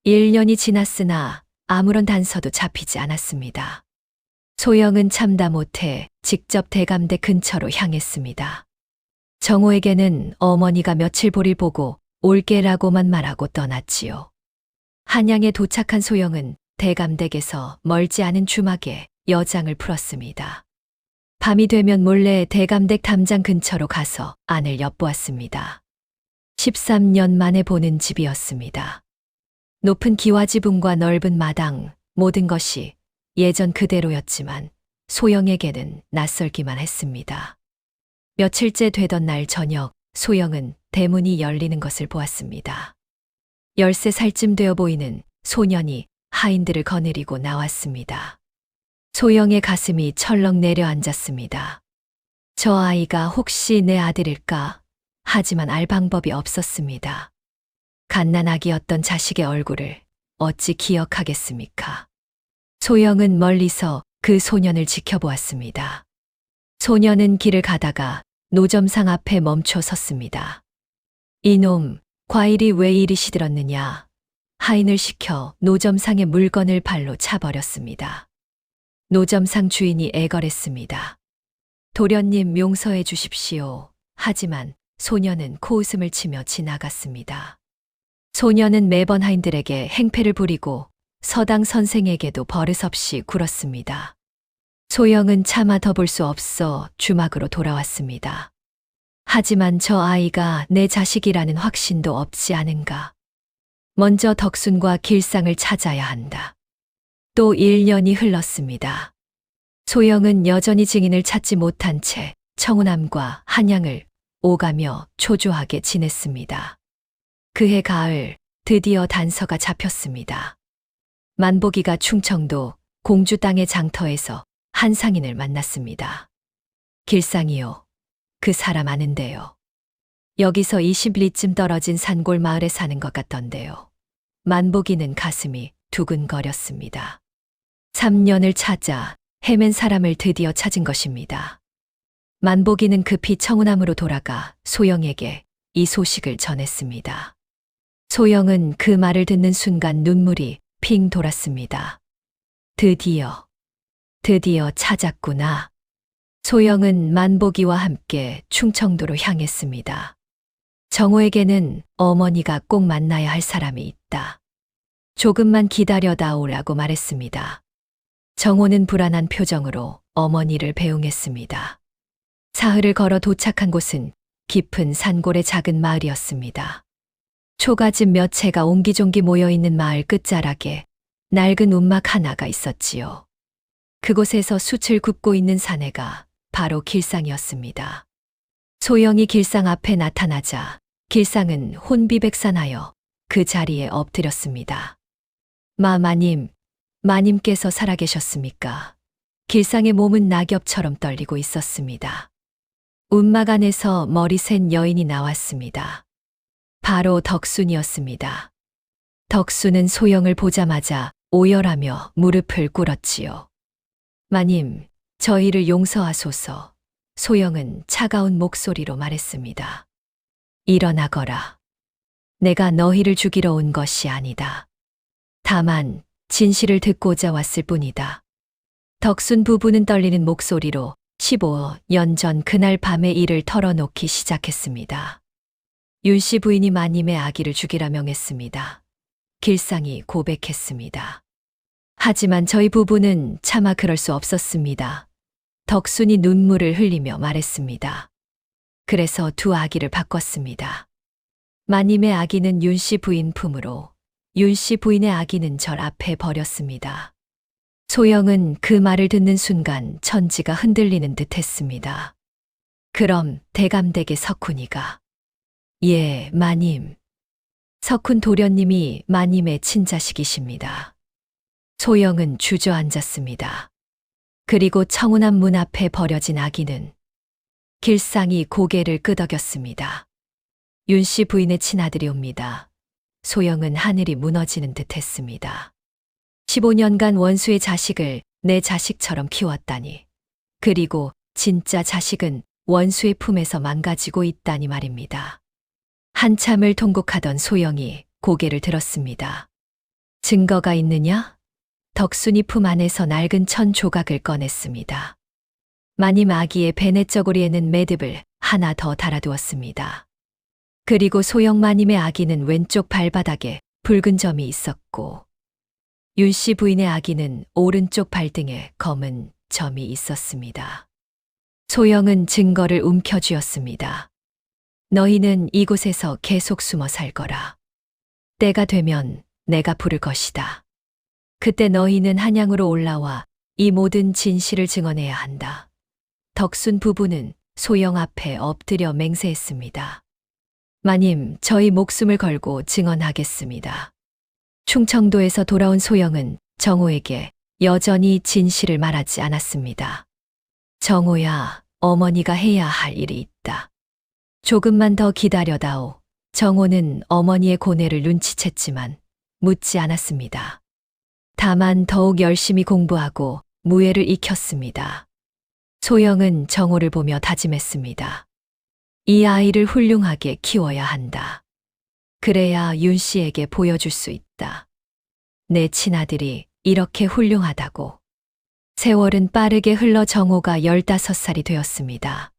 1년이 지났으나 아무런 단서도 잡히지 않았습니다. 소영은 참다 못해 직접 대감댁 근처로 향했습니다. 정호에게는 어머니가 며칠 볼일 보고 올게라고만 말하고 떠났지요. 한양에 도착한 소영은 대감댁에서 멀지 않은 주막에 여장을 풀었습니다. 밤이 되면 몰래 대감댁 담장 근처로 가서 안을 엿보았습니다. 13년 만에 보는 집이었습니다. 높은 기와지붕과 넓은 마당, 모든 것이 예전 그대로였지만 소영에게는 낯설기만 했습니다. 며칠째 되던 날 저녁, 소영은 대문이 열리는 것을 보았습니다. 13살쯤 되어 보이는 소년이 하인들을 거느리고 나왔습니다. 소영의 가슴이 철렁 내려앉았습니다. 저 아이가 혹시 내 아들일까? 하지만 알 방법이 없었습니다. 갓난아기였던 자식의 얼굴을 어찌 기억하겠습니까? 소영은 멀리서 그 소년을 지켜보았습니다. 소년은 길을 가다가 노점상 앞에 멈춰 섰습니다. 이놈, 과일이 왜 이리 시들었느냐? 하인을 시켜 노점상의 물건을 발로 차버렸습니다. 노점상 주인이 애걸했습니다. 도련님 용서해 주십시오. 하지만 소년은 코웃음을 치며 지나갔습니다. 소년은 매번 하인들에게 행패를 부리고 서당 선생에게도 버릇없이 굴었습니다. 소영은 차마 더 볼 수 없어 주막으로 돌아왔습니다. 하지만 저 아이가 내 자식이라는 확신도 없지 않은가. 먼저 덕순과 길상을 찾아야 한다. 또 1년이 흘렀습니다. 소영은 여전히 증인을 찾지 못한 채 청운함과 한양을 오가며 초조하게 지냈습니다. 그해 가을 드디어 단서가 잡혔습니다. 만복이가 충청도 공주 땅의 장터에서 한 상인을 만났습니다. 길상이요. 그 사람 아는데요. 여기서 20리쯤 떨어진 산골 마을에 사는 것 같던데요. 만복이는 가슴이 두근거렸습니다. 3년을 찾아 헤맨 사람을 드디어 찾은 것입니다. 만복이는 급히 청운함으로 돌아가 소영에게 이 소식을 전했습니다. 소영은 그 말을 듣는 순간 눈물이 핑 돌았습니다. 드디어 찾았구나. 소영은 만복이와 함께 충청도로 향했습니다. 정호에게는 어머니가 꼭 만나야 할 사람이 있다. 조금만 기다려다 오라고 말했습니다. 정호는 불안한 표정으로 어머니를 배웅했습니다. 사흘을 걸어 도착한 곳은 깊은 산골의 작은 마을이었습니다. 초가집 몇 채가 옹기종기 모여있는 마을 끝자락에 낡은 움막 하나가 있었지요. 그곳에서 숯을 굽고 있는 사내가 바로 길상이었습니다. 소영이 길상 앞에 나타나자 길상은 혼비백산하여 그 자리에 엎드렸습니다. 마님께서 살아계셨습니까? 길상의 몸은 낙엽처럼 떨리고 있었습니다. 움막 안에서 머리 센 여인이 나왔습니다. 바로 덕순이었습니다. 덕순은 소영을 보자마자 오열하며 무릎을 꿇었지요. 마님, 저희를 용서하소서. 소영은 차가운 목소리로 말했습니다. 일어나거라. 내가 너희를 죽이러 온 것이 아니다. 다만 진실을 듣고자 왔을 뿐이다. 덕순 부부는 떨리는 목소리로 15년 전 그날 밤의 일을 털어놓기 시작했습니다. 윤씨 부인이 마님의 아기를 죽이라 명했습니다. 길상이 고백했습니다. 하지만 저희 부부는 차마 그럴 수 없었습니다. 덕순이 눈물을 흘리며 말했습니다. 그래서 두 아기를 바꿨습니다. 마님의 아기는 윤씨 부인 품으로, 윤씨 부인의 아기는 절 앞에 버렸습니다. 소영은 그 말을 듣는 순간 천지가 흔들리는 듯 했습니다. 그럼 대감댁의 석훈이가. 예, 마님. 석훈 도련님이 마님의 친자식이십니다. 소영은 주저앉았습니다. 그리고 청운암 문 앞에 버려진 아기는 길상이 고개를 끄덕였습니다. 윤씨 부인의 친아들이 옵니다. 소영은 하늘이 무너지는 듯 했습니다. 15년간 원수의 자식을 내 자식처럼 키웠다니. 그리고 진짜 자식은 원수의 품에서 망가지고 있다니 말입니다. 한참을 통곡하던 소영이 고개를 들었습니다. 증거가 있느냐? 덕순이 품 안에서 낡은 천 조각을 꺼냈습니다. 마님 아기의 베네쩌고리에는 매듭을 하나 더 달아두었습니다. 그리고 소영 마님의 아기는 왼쪽 발바닥에 붉은 점이 있었고, 윤씨 부인의 아기는 오른쪽 발등에 검은 점이 있었습니다. 소영은 증거를 움켜쥐었습니다. 너희는 이곳에서 계속 숨어 살 거라. 때가 되면 내가 부를 것이다. 그때 너희는 한양으로 올라와 이 모든 진실을 증언해야 한다. 덕순 부부는 소영 앞에 엎드려 맹세했습니다. 마님, 저희 목숨을 걸고 증언하겠습니다. 충청도에서 돌아온 소영은 정호에게 여전히 진실을 말하지 않았습니다. 정호야, 어머니가 해야 할 일이 있다. 조금만 더 기다려다오. 정호는 어머니의 고뇌를 눈치챘지만 묻지 않았습니다. 다만 더욱 열심히 공부하고 무예를 익혔습니다. 소영은 정호를 보며 다짐했습니다. 이 아이를 훌륭하게 키워야 한다. 그래야 윤 씨에게 보여줄 수 있다. 내 친아들이 이렇게 훌륭하다고. 세월은 빠르게 흘러 정호가 15살이 되었습니다.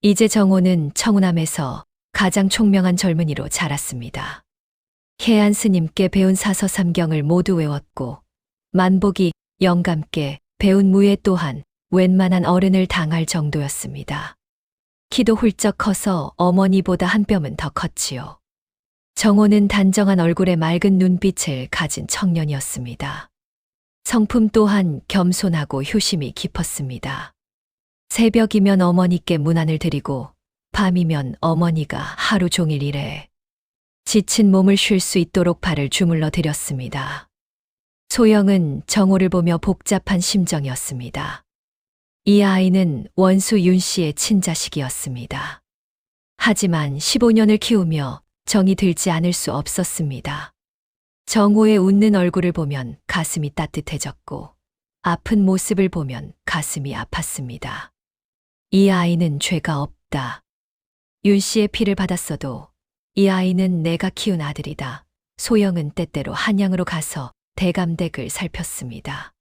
이제 정호는 청운암에서 가장 총명한 젊은이로 자랐습니다. 해안 스님께 배운 사서 삼경을 모두 외웠고, 만복이 영감께 배운 무예 또한 웬만한 어른을 당할 정도였습니다. 키도 훌쩍 커서 어머니보다 한 뼘은 더 컸지요. 정호는 단정한 얼굴에 맑은 눈빛을 가진 청년이었습니다. 성품 또한 겸손하고 효심이 깊었습니다. 새벽이면 어머니께 문안을 드리고 밤이면 어머니가 하루 종일 일해 지친 몸을 쉴 수 있도록 발을 주물러 드렸습니다. 소영은 정호를 보며 복잡한 심정이었습니다. 이 아이는 원수 윤 씨의 친자식이었습니다. 하지만 15년을 키우며 정이 들지 않을 수 없었습니다. 정호의 웃는 얼굴을 보면 가슴이 따뜻해졌고 아픈 모습을 보면 가슴이 아팠습니다. 이 아이는 죄가 없다. 윤 씨의 피를 받았어도 이 아이는 내가 키운 아들이다. 소영은 때때로 한양으로 가서 대감댁을 살폈습니다.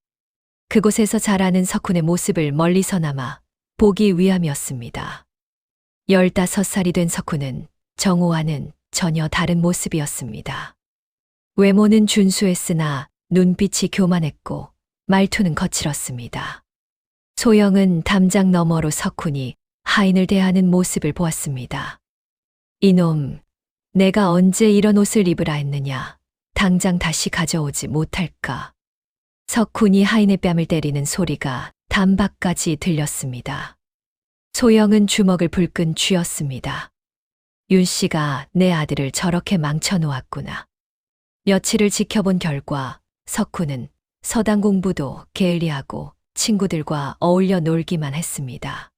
그곳에서 자라는 석훈의 모습을 멀리서나마 보기 위함이었습니다. 15살이 된 석훈은 정호와는 전혀 다른 모습이었습니다. 외모는 준수했으나 눈빛이 교만했고 말투는 거칠었습니다. 소영은 담장 너머로 석훈이 하인을 대하는 모습을 보았습니다. 이놈, 내가 언제 이런 옷을 입으라 했느냐. 당장 다시 가져오지 못할까. 석훈이 하인의 뺨을 때리는 소리가 담밖까지 들렸습니다. 소영은 주먹을 불끈 쥐었습니다. 윤 씨가 내 아들을 저렇게 망쳐놓았구나. 며칠을 지켜본 결과 석훈은 서당 공부도 게을리하고 친구들과 어울려 놀기만 했습니다.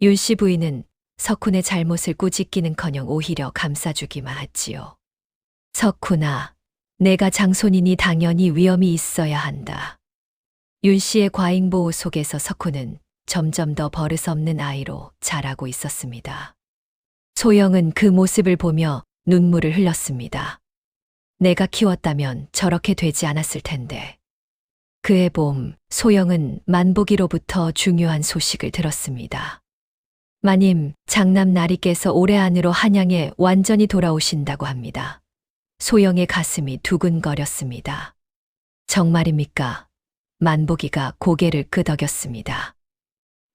윤 씨 부인은 석훈의 잘못을 꾸짖기는커녕 오히려 감싸주기만 했지요. 석훈아, 내가 장손이니 당연히 위엄이 있어야 한다. 윤 씨의 과잉보호 속에서 석훈은 점점 더 버릇없는 아이로 자라고 있었습니다. 소영은 그 모습을 보며 눈물을 흘렸습니다. 내가 키웠다면 저렇게 되지 않았을 텐데. 그해 봄, 소영은 만복이로부터 중요한 소식을 들었습니다. 마님, 장남 나리께서 올해 안으로 한양에 완전히 돌아오신다고 합니다. 소영의 가슴이 두근거렸습니다. 정말입니까? 만복이가 고개를 끄덕였습니다.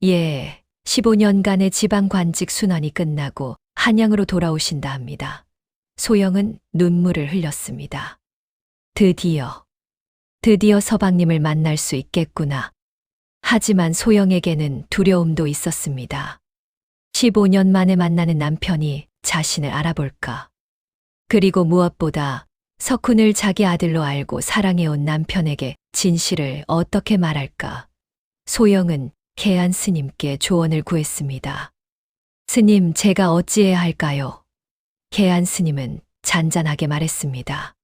예, 15년간의 지방 관직 순환이 끝나고 한양으로 돌아오신다 합니다. 소영은 눈물을 흘렸습니다. 드디어 서방님을 만날 수 있겠구나. 하지만 소영에게는 두려움도 있었습니다. 15년 만에 만나는 남편이 자신을 알아볼까. 그리고 무엇보다 석훈을 자기 아들로 알고 사랑해온 남편에게 진실을 어떻게 말할까. 소영은 계안 스님께 조언을 구했습니다. 스님, 제가 어찌해야 할까요? 계안 스님은 잔잔하게 말했습니다.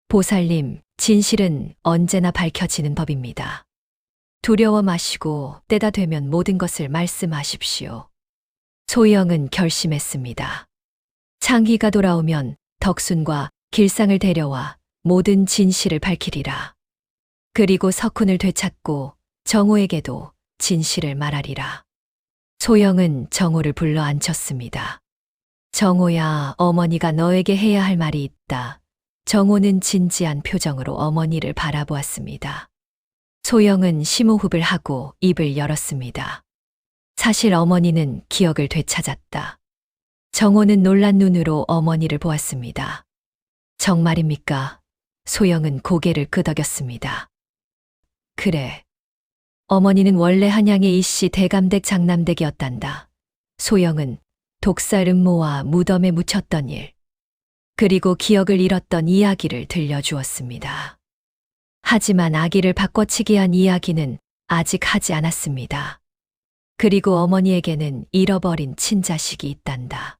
보살님, 진실은 언제나 밝혀지는 법입니다. 두려워 마시고 때가 되면 모든 것을 말씀하십시오. 소영은 결심했습니다. 창희가 돌아오면 덕순과 길상을 데려와 모든 진실을 밝히리라. 그리고 석훈을 되찾고 정호에게도 진실을 말하리라. 소영은 정호를 불러 앉혔습니다. 정호야, 어머니가 너에게 해야 할 말이 있다. 정호는 진지한 표정으로 어머니를 바라보았습니다. 소영은 심호흡을 하고 입을 열었습니다. 사실 어머니는 기억을 되찾았다. 정호는 놀란 눈으로 어머니를 보았습니다. 정말입니까? 소영은 고개를 끄덕였습니다. 그래. 어머니는 원래 한양의 이씨 대감댁 장남댁이었단다. 소영은 독살 음모와 무덤에 묻혔던 일, 그리고 기억을 잃었던 이야기를 들려주었습니다. 하지만 아기를 바꿔치기 한 이야기는 아직 하지 않았습니다. 그리고 어머니에게는 잃어버린 친자식이 있단다.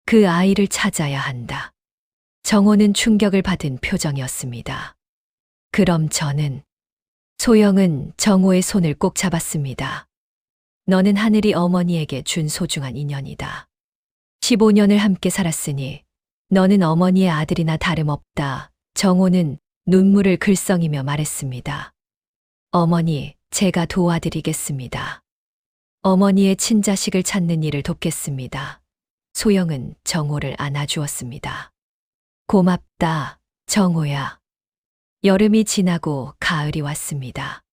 그 아이를 찾아야 한다. 정호는 충격을 받은 표정이었습니다. 그럼 저는... 소영은 정호의 손을 꼭 잡았습니다. 너는 하늘이 어머니에게 준 소중한 인연이다. 15년을 함께 살았으니 너는 어머니의 아들이나 다름없다. 정호는 눈물을 글썽이며 말했습니다. 어머니, 제가 도와드리겠습니다. 어머니의 친자식을 찾는 일을 돕겠습니다. 소영은 정호를 안아주었습니다. 고맙다, 정호야. 여름이 지나고 가을이 왔습니다.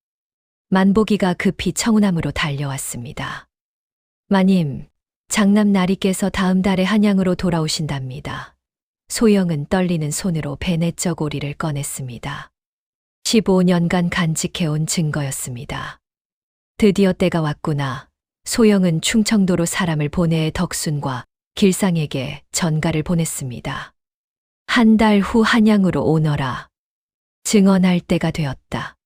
만복이가 급히 청운암으로 달려왔습니다. 마님, 장남 나리께서 다음 달에 한양으로 돌아오신답니다. 소영은 떨리는 손으로 베네쩌 고리를 꺼냈습니다. 15년간 간직해온 증거였습니다. 드디어 때가 왔구나. 소영은 충청도로 사람을 보내 덕순과 길상에게 전가를 보냈습니다. 한 달 후 한양으로 오너라. 증언할 때가 되었다.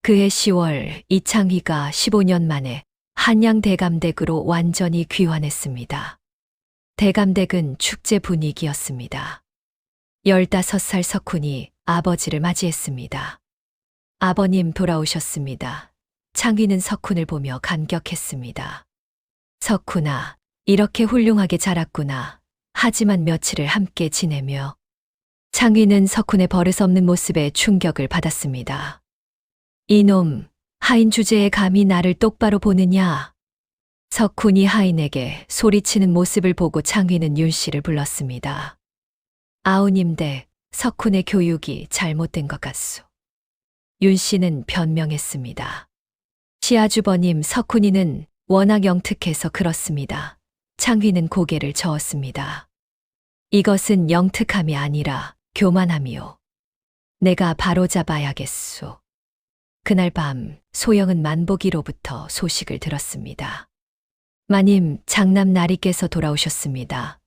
그해 10월 이창희가 15년 만에 한양 대감댁으로 완전히 귀환했습니다. 대감댁은 축제 분위기였습니다. 15살 석훈이 아버지를 맞이했습니다. 아버님 돌아오셨습니다. 창희는 석훈을 보며 감격했습니다. 석훈아, 이렇게 훌륭하게 자랐구나. 하지만 며칠을 함께 지내며 창희는 석훈의 버릇없는 모습에 충격을 받았습니다. 이놈, 하인 주제에 감히 나를 똑바로 보느냐. 석훈이 하인에게 소리치는 모습을 보고 창희는 윤씨를 불렀습니다. 아우님 댁, 석훈의 교육이 잘못된 것 같소. 윤씨는 변명했습니다. 시아주버님, 석훈이는 워낙 영특해서 그렇습니다. 창희는 고개를 저었습니다. 이것은 영특함이 아니라 교만함이요. 내가 바로잡아야겠소. 그날 밤 소영은 만복이로부터 소식을 들었습니다. 마님, 장남 나리께서 돌아오셨습니다.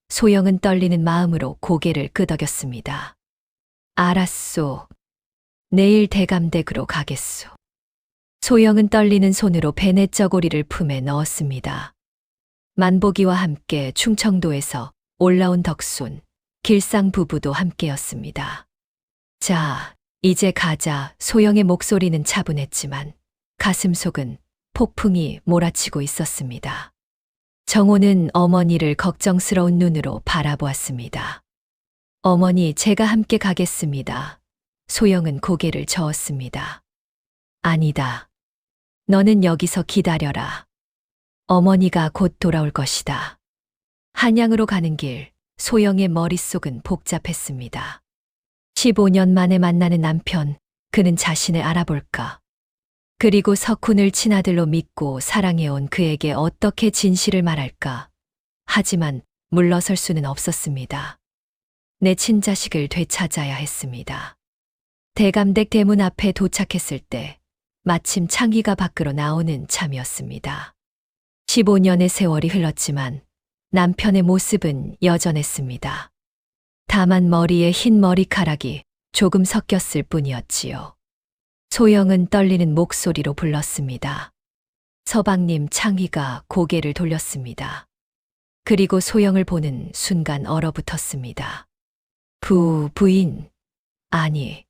소영은 떨리는 마음으로 고개를 끄덕였습니다. 알았소. 내일 대감댁으로 가겠소. 소영은 떨리는 손으로 베네쩌 고리를 품에 넣었습니다. 만복이와 함께 충청도에서 올라온 덕순, 길상 부부도 함께였습니다. 자, 이제 가자. 소영의 목소리는 차분했지만 가슴속은 폭풍이 몰아치고 있었습니다. 정호는 어머니를 걱정스러운 눈으로 바라보았습니다. 어머니, 제가 함께 가겠습니다. 소영은 고개를 저었습니다. 아니다. 너는 여기서 기다려라. 어머니가 곧 돌아올 것이다. 한양으로 가는 길, 소영의 머릿속은 복잡했습니다. 15년 만에 만나는 남편, 그는 자신을 알아볼까? 그리고 석훈을 친아들로 믿고 사랑해온 그에게 어떻게 진실을 말할까? 하지만 물러설 수는 없었습니다. 내 친자식을 되찾아야 했습니다. 대감댁 대문 앞에 도착했을 때 마침 창희가 밖으로 나오는 참이었습니다. 15년의 세월이 흘렀지만 남편의 모습은 여전했습니다. 다만 머리에 흰 머리카락이 조금 섞였을 뿐이었지요. 소영은 떨리는 목소리로 불렀습니다. 서방님. 창희가 고개를 돌렸습니다. 그리고 소영을 보는 순간 얼어붙었습니다. 부인. 아니,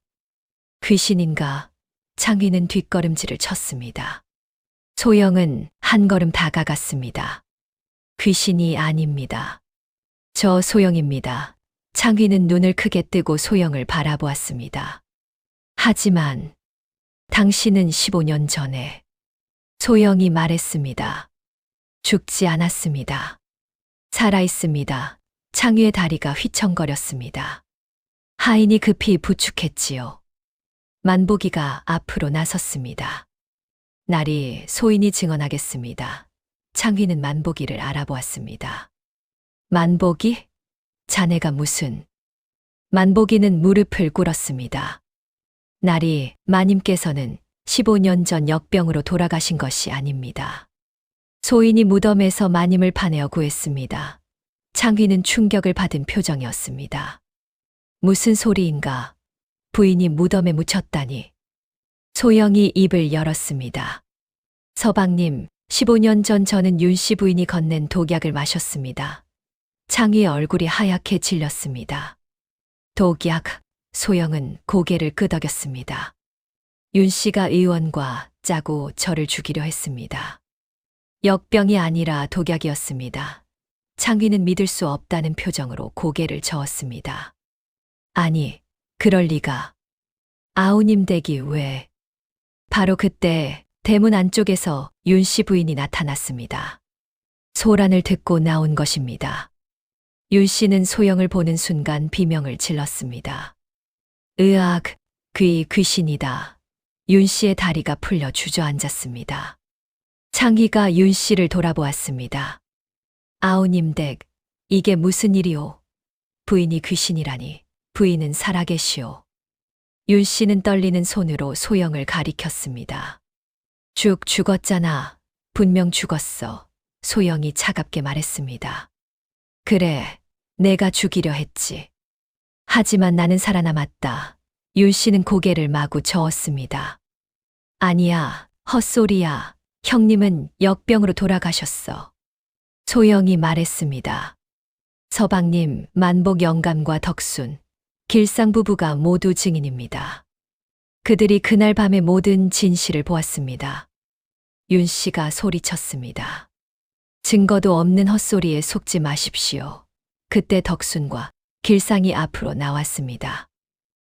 귀신인가? 창희는 뒷걸음질을 쳤습니다. 소영은 한 걸음 다가갔습니다. 귀신이 아닙니다. 저 소영입니다. 창희는 눈을 크게 뜨고 소영을 바라보았습니다. 하지만 당신은 15년 전에 소영이 말했습니다. 죽지 않았습니다. 살아있습니다. 창희의 다리가 휘청거렸습니다. 하인이 급히 부축했지요. 만보기가 앞으로 나섰습니다. 날이 소인이 증언하겠습니다. 창희는 만보기를 알아보았습니다. 만보기? 자네가 무슨? 만보기는 무릎을 꿇었습니다. 날이, 마님께서는 15년 전 역병으로 돌아가신 것이 아닙니다. 소인이 무덤에서 마님을 파내어 구했습니다. 창희는 충격을 받은 표정이었습니다. 무슨 소리인가? 부인이 무덤에 묻혔다니. 소영이 입을 열었습니다. 서방님, 15년 전 저는 윤씨 부인이 건넨 독약을 마셨습니다. 창희의 얼굴이 하얗게 질렸습니다. 독약. 소영은 고개를 끄덕였습니다. 윤씨가 의원과 짜고 저를 죽이려 했습니다. 역병이 아니라 독약이었습니다. 창희는 믿을 수 없다는 표정으로 고개를 저었습니다. 아니, 그럴 리가. 아우님 댁이 왜? 바로 그때 대문 안쪽에서 윤씨 부인이 나타났습니다. 소란을 듣고 나온 것입니다. 윤씨는 소영을 보는 순간 비명을 질렀습니다. 으악, 귀신이다. 윤씨의 다리가 풀려 주저앉았습니다. 창희가 윤씨를 돌아보았습니다. 아우님 댁, 이게 무슨 일이오? 부인이 귀신이라니, 부인은 살아계시오. 윤씨는 떨리는 손으로 소영을 가리켰습니다. 죽었잖아. 분명 죽었어. 소영이 차갑게 말했습니다. 그래, 내가 죽이려 했지. 하지만 나는 살아남았다. 윤씨는 고개를 마구 저었습니다. 아니야, 헛소리야. 형님은 역병으로 돌아가셨어. 소영이 말했습니다. 서방님, 만복 영감과 덕순, 길상 부부가 모두 증인입니다. 그들이 그날 밤의 모든 진실을 보았습니다. 윤씨가 소리쳤습니다. 증거도 없는 헛소리에 속지 마십시오. 그때 덕순과 길상이 앞으로 나왔습니다.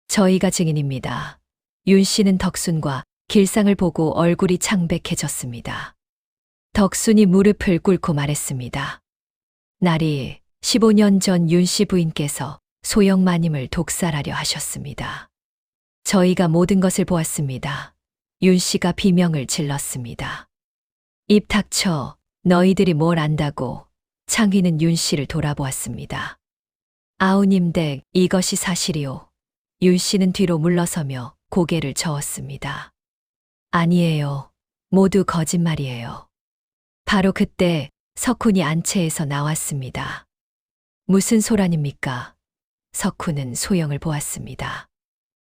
저희가 증인입니다. 윤씨는 덕순과 길상을 보고 얼굴이 창백해졌습니다. 덕순이 무릎을 꿇고 말했습니다. 날이 15년 전 윤씨 부인께서 소영 마님을 독살하려 하셨습니다. 저희가 모든 것을 보았습니다. 윤씨가 비명을 질렀습니다. 입 닥쳐, 너희들이 뭘 안다고. 창희는 윤씨를 돌아보았습니다. 아우님 댁, 이것이 사실이오. 윤씨는 뒤로 물러서며 고개를 저었습니다. 아니에요. 모두 거짓말이에요. 바로 그때 석훈이 안채에서 나왔습니다. 무슨 소란입니까? 석훈은 소영을 보았습니다.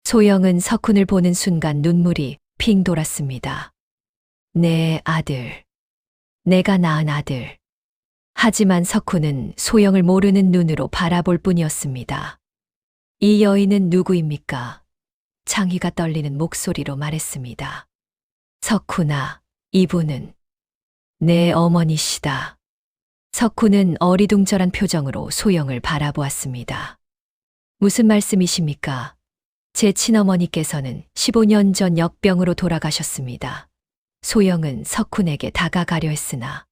소영은 석훈을 보는 순간 눈물이 핑 돌았습니다. 내 아들. 내가 낳은 아들. 하지만 석훈은 소영을 모르는 눈으로 바라볼 뿐이었습니다. 이 여인은 누구입니까? 창희가 떨리는 목소리로 말했습니다. 석훈아, 이분은 내 어머니시다. 석훈은 어리둥절한 표정으로 소영을 바라보았습니다. 무슨 말씀이십니까? 제 친어머니께서는 15년 전 역병으로 돌아가셨습니다. 소영은 석훈에게 다가가려 했으나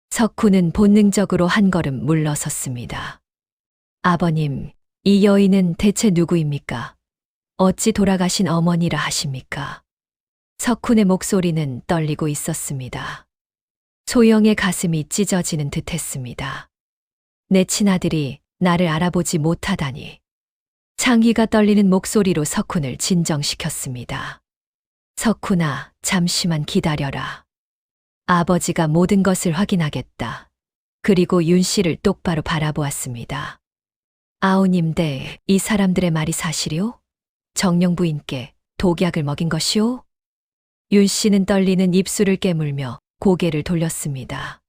석훈은 본능적으로 한 걸음 물러섰습니다. 아버님, 이 여인은 대체 누구입니까? 어찌 돌아가신 어머니라 하십니까? 석훈의 목소리는 떨리고 있었습니다. 소영의 가슴이 찢어지는 듯 했습니다. 내 친아들이 나를 알아보지 못하다니. 창희가 떨리는 목소리로 석훈을 진정시켰습니다. 석훈아, 잠시만 기다려라. 아버지가 모든 것을 확인하겠다. 그리고 윤 씨를 똑바로 바라보았습니다. 아우님들, 이 사람들의 말이 사실이오? 정령 부인께 독약을 먹인 것이오? 윤 씨는 떨리는 입술을 깨물며 고개를 돌렸습니다.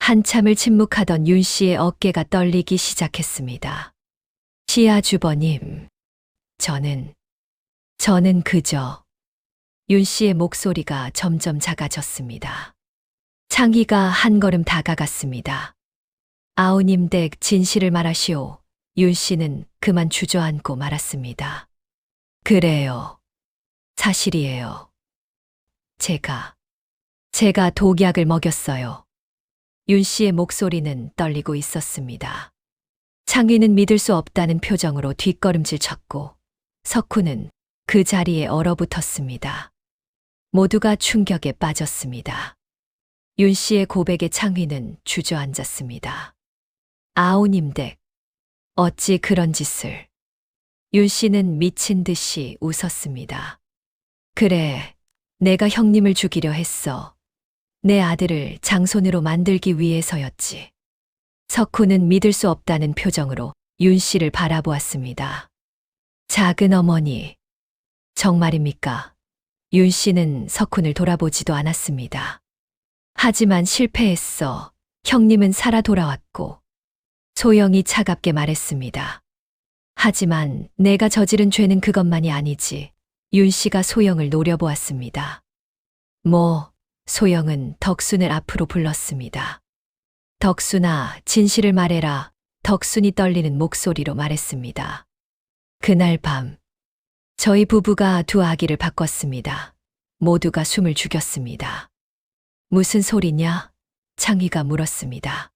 한참을 침묵하던 윤 씨의 어깨가 떨리기 시작했습니다. 시아 주버님, 저는 그저. 윤 씨의 목소리가 점점 작아졌습니다. 창희가 한 걸음 다가갔습니다. 아우님 댁 진실을 말하시오. 윤 씨는 그만 주저앉고 말았습니다. 그래요. 사실이에요. 제가 독약을 먹였어요. 윤 씨의 목소리는 떨리고 있었습니다. 창희는 믿을 수 없다는 표정으로 뒷걸음질 쳤고 석훈은 그 자리에 얼어붙었습니다. 모두가 충격에 빠졌습니다. 윤 씨의 고백에 창희는 주저앉았습니다. 아우님 댁, 어찌 그런 짓을. 윤 씨는 미친 듯이 웃었습니다. 그래, 내가 형님을 죽이려 했어. 내 아들을 장손으로 만들기 위해서였지. 석훈은 믿을 수 없다는 표정으로 윤 씨를 바라보았습니다. 작은 어머니, 정말입니까? 윤 씨는 석훈을 돌아보지도 않았습니다. 하지만 실패했어. 형님은 살아 돌아왔고. 소영이 차갑게 말했습니다. 하지만 내가 저지른 죄는 그것만이 아니지. 윤 씨가 소영을 노려보았습니다. 소영은 덕순을 앞으로 불렀습니다. 덕순아, 진실을 말해라. 덕순이 떨리는 목소리로 말했습니다. 그날 밤, 저희 부부가 두 아기를 바꿨습니다. 모두가 숨을 죽였습니다. 무슨 소리냐? 창희가 물었습니다.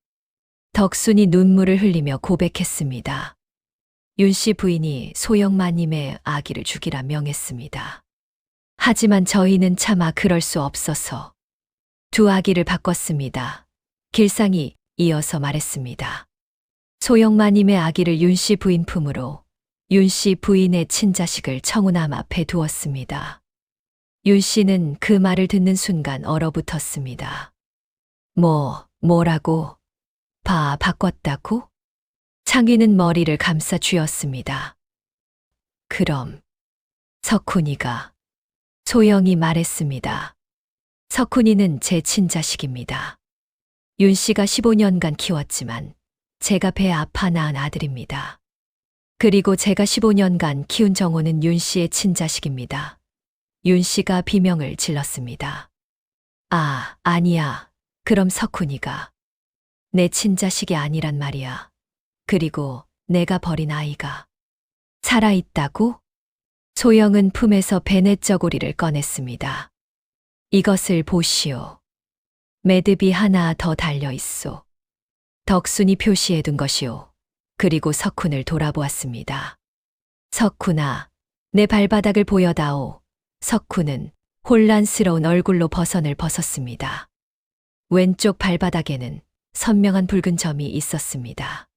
덕순이 눈물을 흘리며 고백했습니다. 윤 씨 부인이 소영 마님의 아기를 죽이라 명했습니다. 하지만 저희는 차마 그럴 수 없어서 두 아기를 바꿨습니다. 길상이 이어서 말했습니다. 소영 마님의 아기를 윤 씨 부인 품으로 윤 씨 부인의 친자식을 청운암 앞에 두었습니다. 윤 씨는 그 말을 듣는 순간 얼어붙었습니다. 뭐라고? 바꿨다고? 창희는 머리를 감싸 쥐었습니다. 그럼 석훈이가. 소영이 말했습니다. 석훈이는 제 친자식입니다. 윤 씨가 15년간 키웠지만 제가 배 아파 낳은 아들입니다. 그리고 제가 15년간 키운 정호는 윤 씨의 친자식입니다. 윤 씨가 비명을 질렀습니다. 아니야. 그럼 석훈이가 내 친자식이 아니란 말이야. 그리고 내가 버린 아이가 살아있다고? 소영은 품에서 베넷 저고리를 꺼냈습니다. 이것을 보시오. 매듭이 하나 더 달려 있소. 덕순이 표시해둔 것이오. 그리고 석훈을 돌아보았습니다. 석훈아, 내 발바닥을 보여다오. 석훈은 혼란스러운 얼굴로 버선을 벗었습니다. 왼쪽 발바닥에는 선명한 붉은 점이 있었습니다.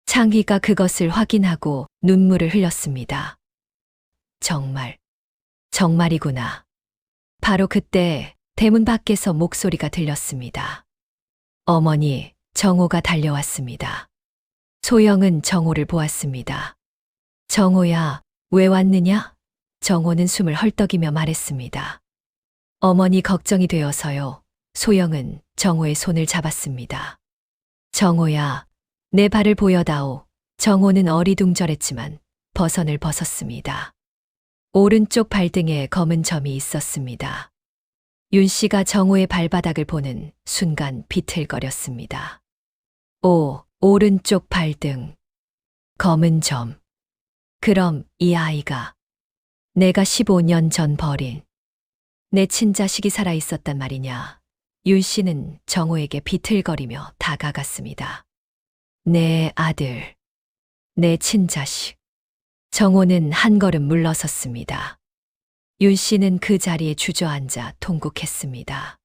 창희가 그것을 확인하고 눈물을 흘렸습니다. 정말이구나. 바로 그때 대문 밖에서 목소리가 들렸습니다. 어머니, 정호가 달려왔습니다. 소영은 정호를 보았습니다. 정호야, 왜 왔느냐? 정호는 숨을 헐떡이며 말했습니다. 어머니 걱정이 되어서요. 소영은 정호의 손을 잡았습니다. 정호야, 내 발을 보여다오. 정호는 어리둥절했지만 버선을 벗었습니다. 오른쪽 발등에 검은 점이 있었습니다. 윤 씨가 정호의 발바닥을 보는 순간 비틀거렸습니다. 오른쪽 발등. 검은 점. 그럼 이 아이가 내가 15년 전 버린 내 친자식이 살아있었단 말이냐. 윤 씨는 정호에게 비틀거리며 다가갔습니다. 내 아들, 내 친자식. 정호는 한 걸음 물러섰습니다. 윤 씨는 그 자리에 주저앉아 통곡했습니다.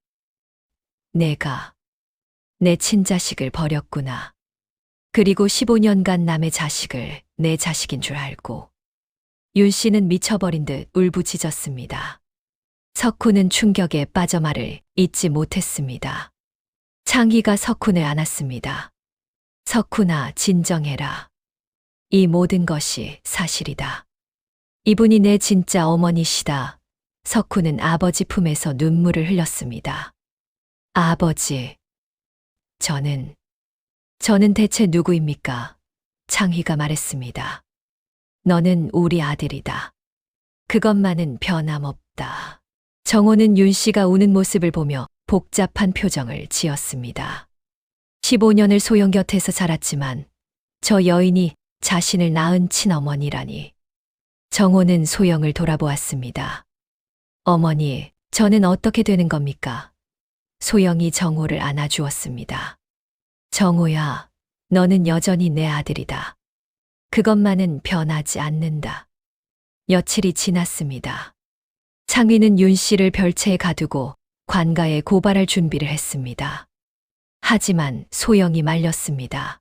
내가 내 친자식을 버렸구나. 그리고 15년간 남의 자식을 내 자식인 줄 알고. 윤 씨는 미쳐버린 듯 울부짖었습니다. 석훈은 충격에 빠져 말을 잇지 못했습니다. 창희가 석훈을 안았습니다. 석훈아, 진정해라. 이 모든 것이 사실이다. 이분이 내 진짜 어머니시다. 석훈은 아버지 품에서 눈물을 흘렸습니다. 아버지, 저는 대체 누구입니까? 창희가 말했습니다. 너는 우리 아들이다. 그것만은 변함없다. 정호는 윤 씨가 우는 모습을 보며 복잡한 표정을 지었습니다. 15년을 소영 곁에서 자랐지만 저 여인이 자신을 낳은 친어머니라니. 정호는 소영을 돌아보았습니다. 어머니, 저는 어떻게 되는 겁니까? 소영이 정호를 안아주었습니다. 정호야, 너는 여전히 내 아들이다. 그것만은 변하지 않는다. 며칠이 지났습니다. 창희는 윤 씨를 별채에 가두고 관가에 고발할 준비를 했습니다. 하지만 소영이 말렸습니다.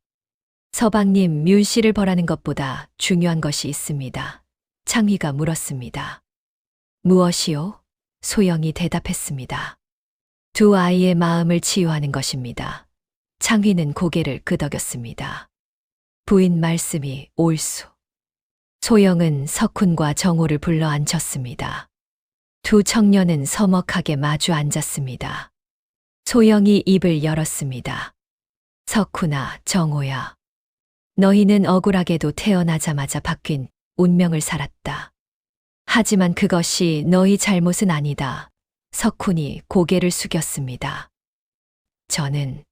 서방님, 윤 씨를 벌하는 것보다 중요한 것이 있습니다. 창희가 물었습니다. 무엇이요? 소영이 대답했습니다. 두 아이의 마음을 치유하는 것입니다. 창희는 고개를 끄덕였습니다. 부인 말씀이 옳소. 소영은 석훈과 정호를 불러 앉혔습니다. 두 청년은 서먹하게 마주 앉았습니다. 소영이 입을 열었습니다. 석훈아, 정호야. 너희는 억울하게도 태어나자마자 바뀐 운명을 살았다. 하지만 그것이 너희 잘못은 아니다. 석훈이 고개를 숙였습니다. 저는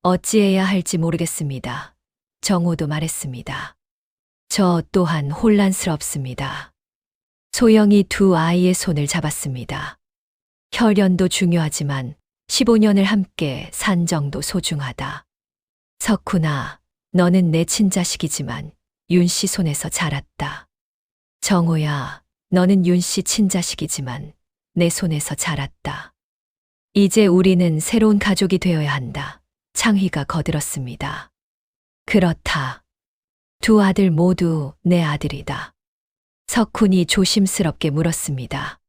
어찌해야 할지 모르겠습니다. 정호도 말했습니다. 저 또한 혼란스럽습니다. 소영이 두 아이의 손을 잡았습니다. 혈연도 중요하지만 15년을 함께 산 정도 소중하다. 석훈아, 너는 내 친자식이지만 윤 씨 손에서 자랐다. 정호야, 너는 윤 씨 친자식이지만 내 손에서 자랐다. 이제 우리는 새로운 가족이 되어야 한다. 창희가 거들었습니다. 그렇다. 두 아들 모두 내 아들이다. 석훈이 조심스럽게 물었습니다.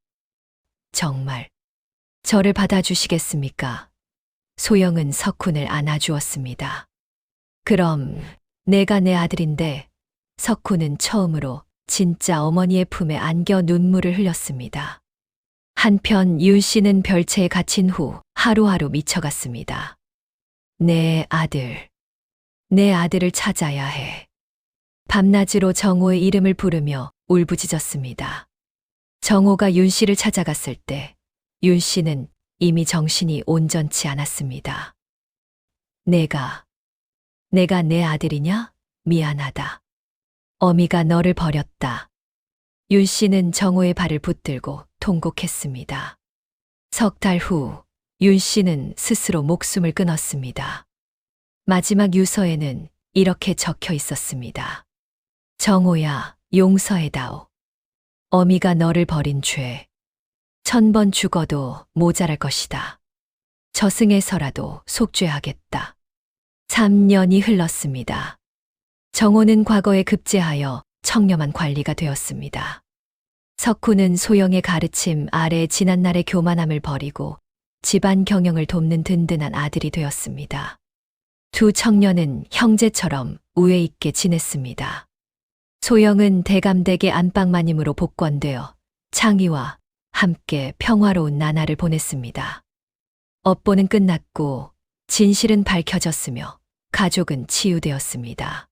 정말 저를 받아주시겠습니까? 소영은 석훈을 안아주었습니다. 그럼 내가 내 아들인데. 석훈은 처음으로 진짜 어머니의 품에 안겨 눈물을 흘렸습니다. 한편 윤 씨는 별채에 갇힌 후 하루하루 미쳐갔습니다. 내 아들을 찾아야 해. 밤낮으로 정호의 이름을 부르며 울부짖었습니다. 정호가 윤 씨를 찾아갔을 때 윤 씨는 이미 정신이 온전치 않았습니다. 내가 내 아들이냐? 미안하다. 어미가 너를 버렸다. 윤 씨는 정호의 발을 붙들고 통곡했습니다. 석 달 후 윤 씨는 스스로 목숨을 끊었습니다. 마지막 유서에는 이렇게 적혀 있었습니다. 정호야, 용서해다오. 어미가 너를 버린 죄. 1000번 죽어도 모자랄 것이다. 저승에서라도 속죄하겠다. 3년이 흘렀습니다. 정호는 과거에 급제하여 청렴한 관리가 되었습니다. 석훈은 소영의 가르침 아래 지난날의 교만함을 버리고 집안 경영을 돕는 든든한 아들이 되었습니다. 두 청년은 형제처럼 우애 있게 지냈습니다. 소영은 대감댁의 안방마님으로 복권되어 창희와 함께 평화로운 나날을 보냈습니다. 업보는 끝났고 진실은 밝혀졌으며 가족은 치유되었습니다.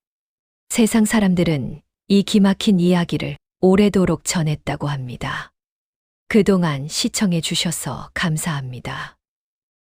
세상 사람들은 이 기막힌 이야기를 오래도록 전했다고 합니다. 그동안 시청해 주셔서 감사합니다.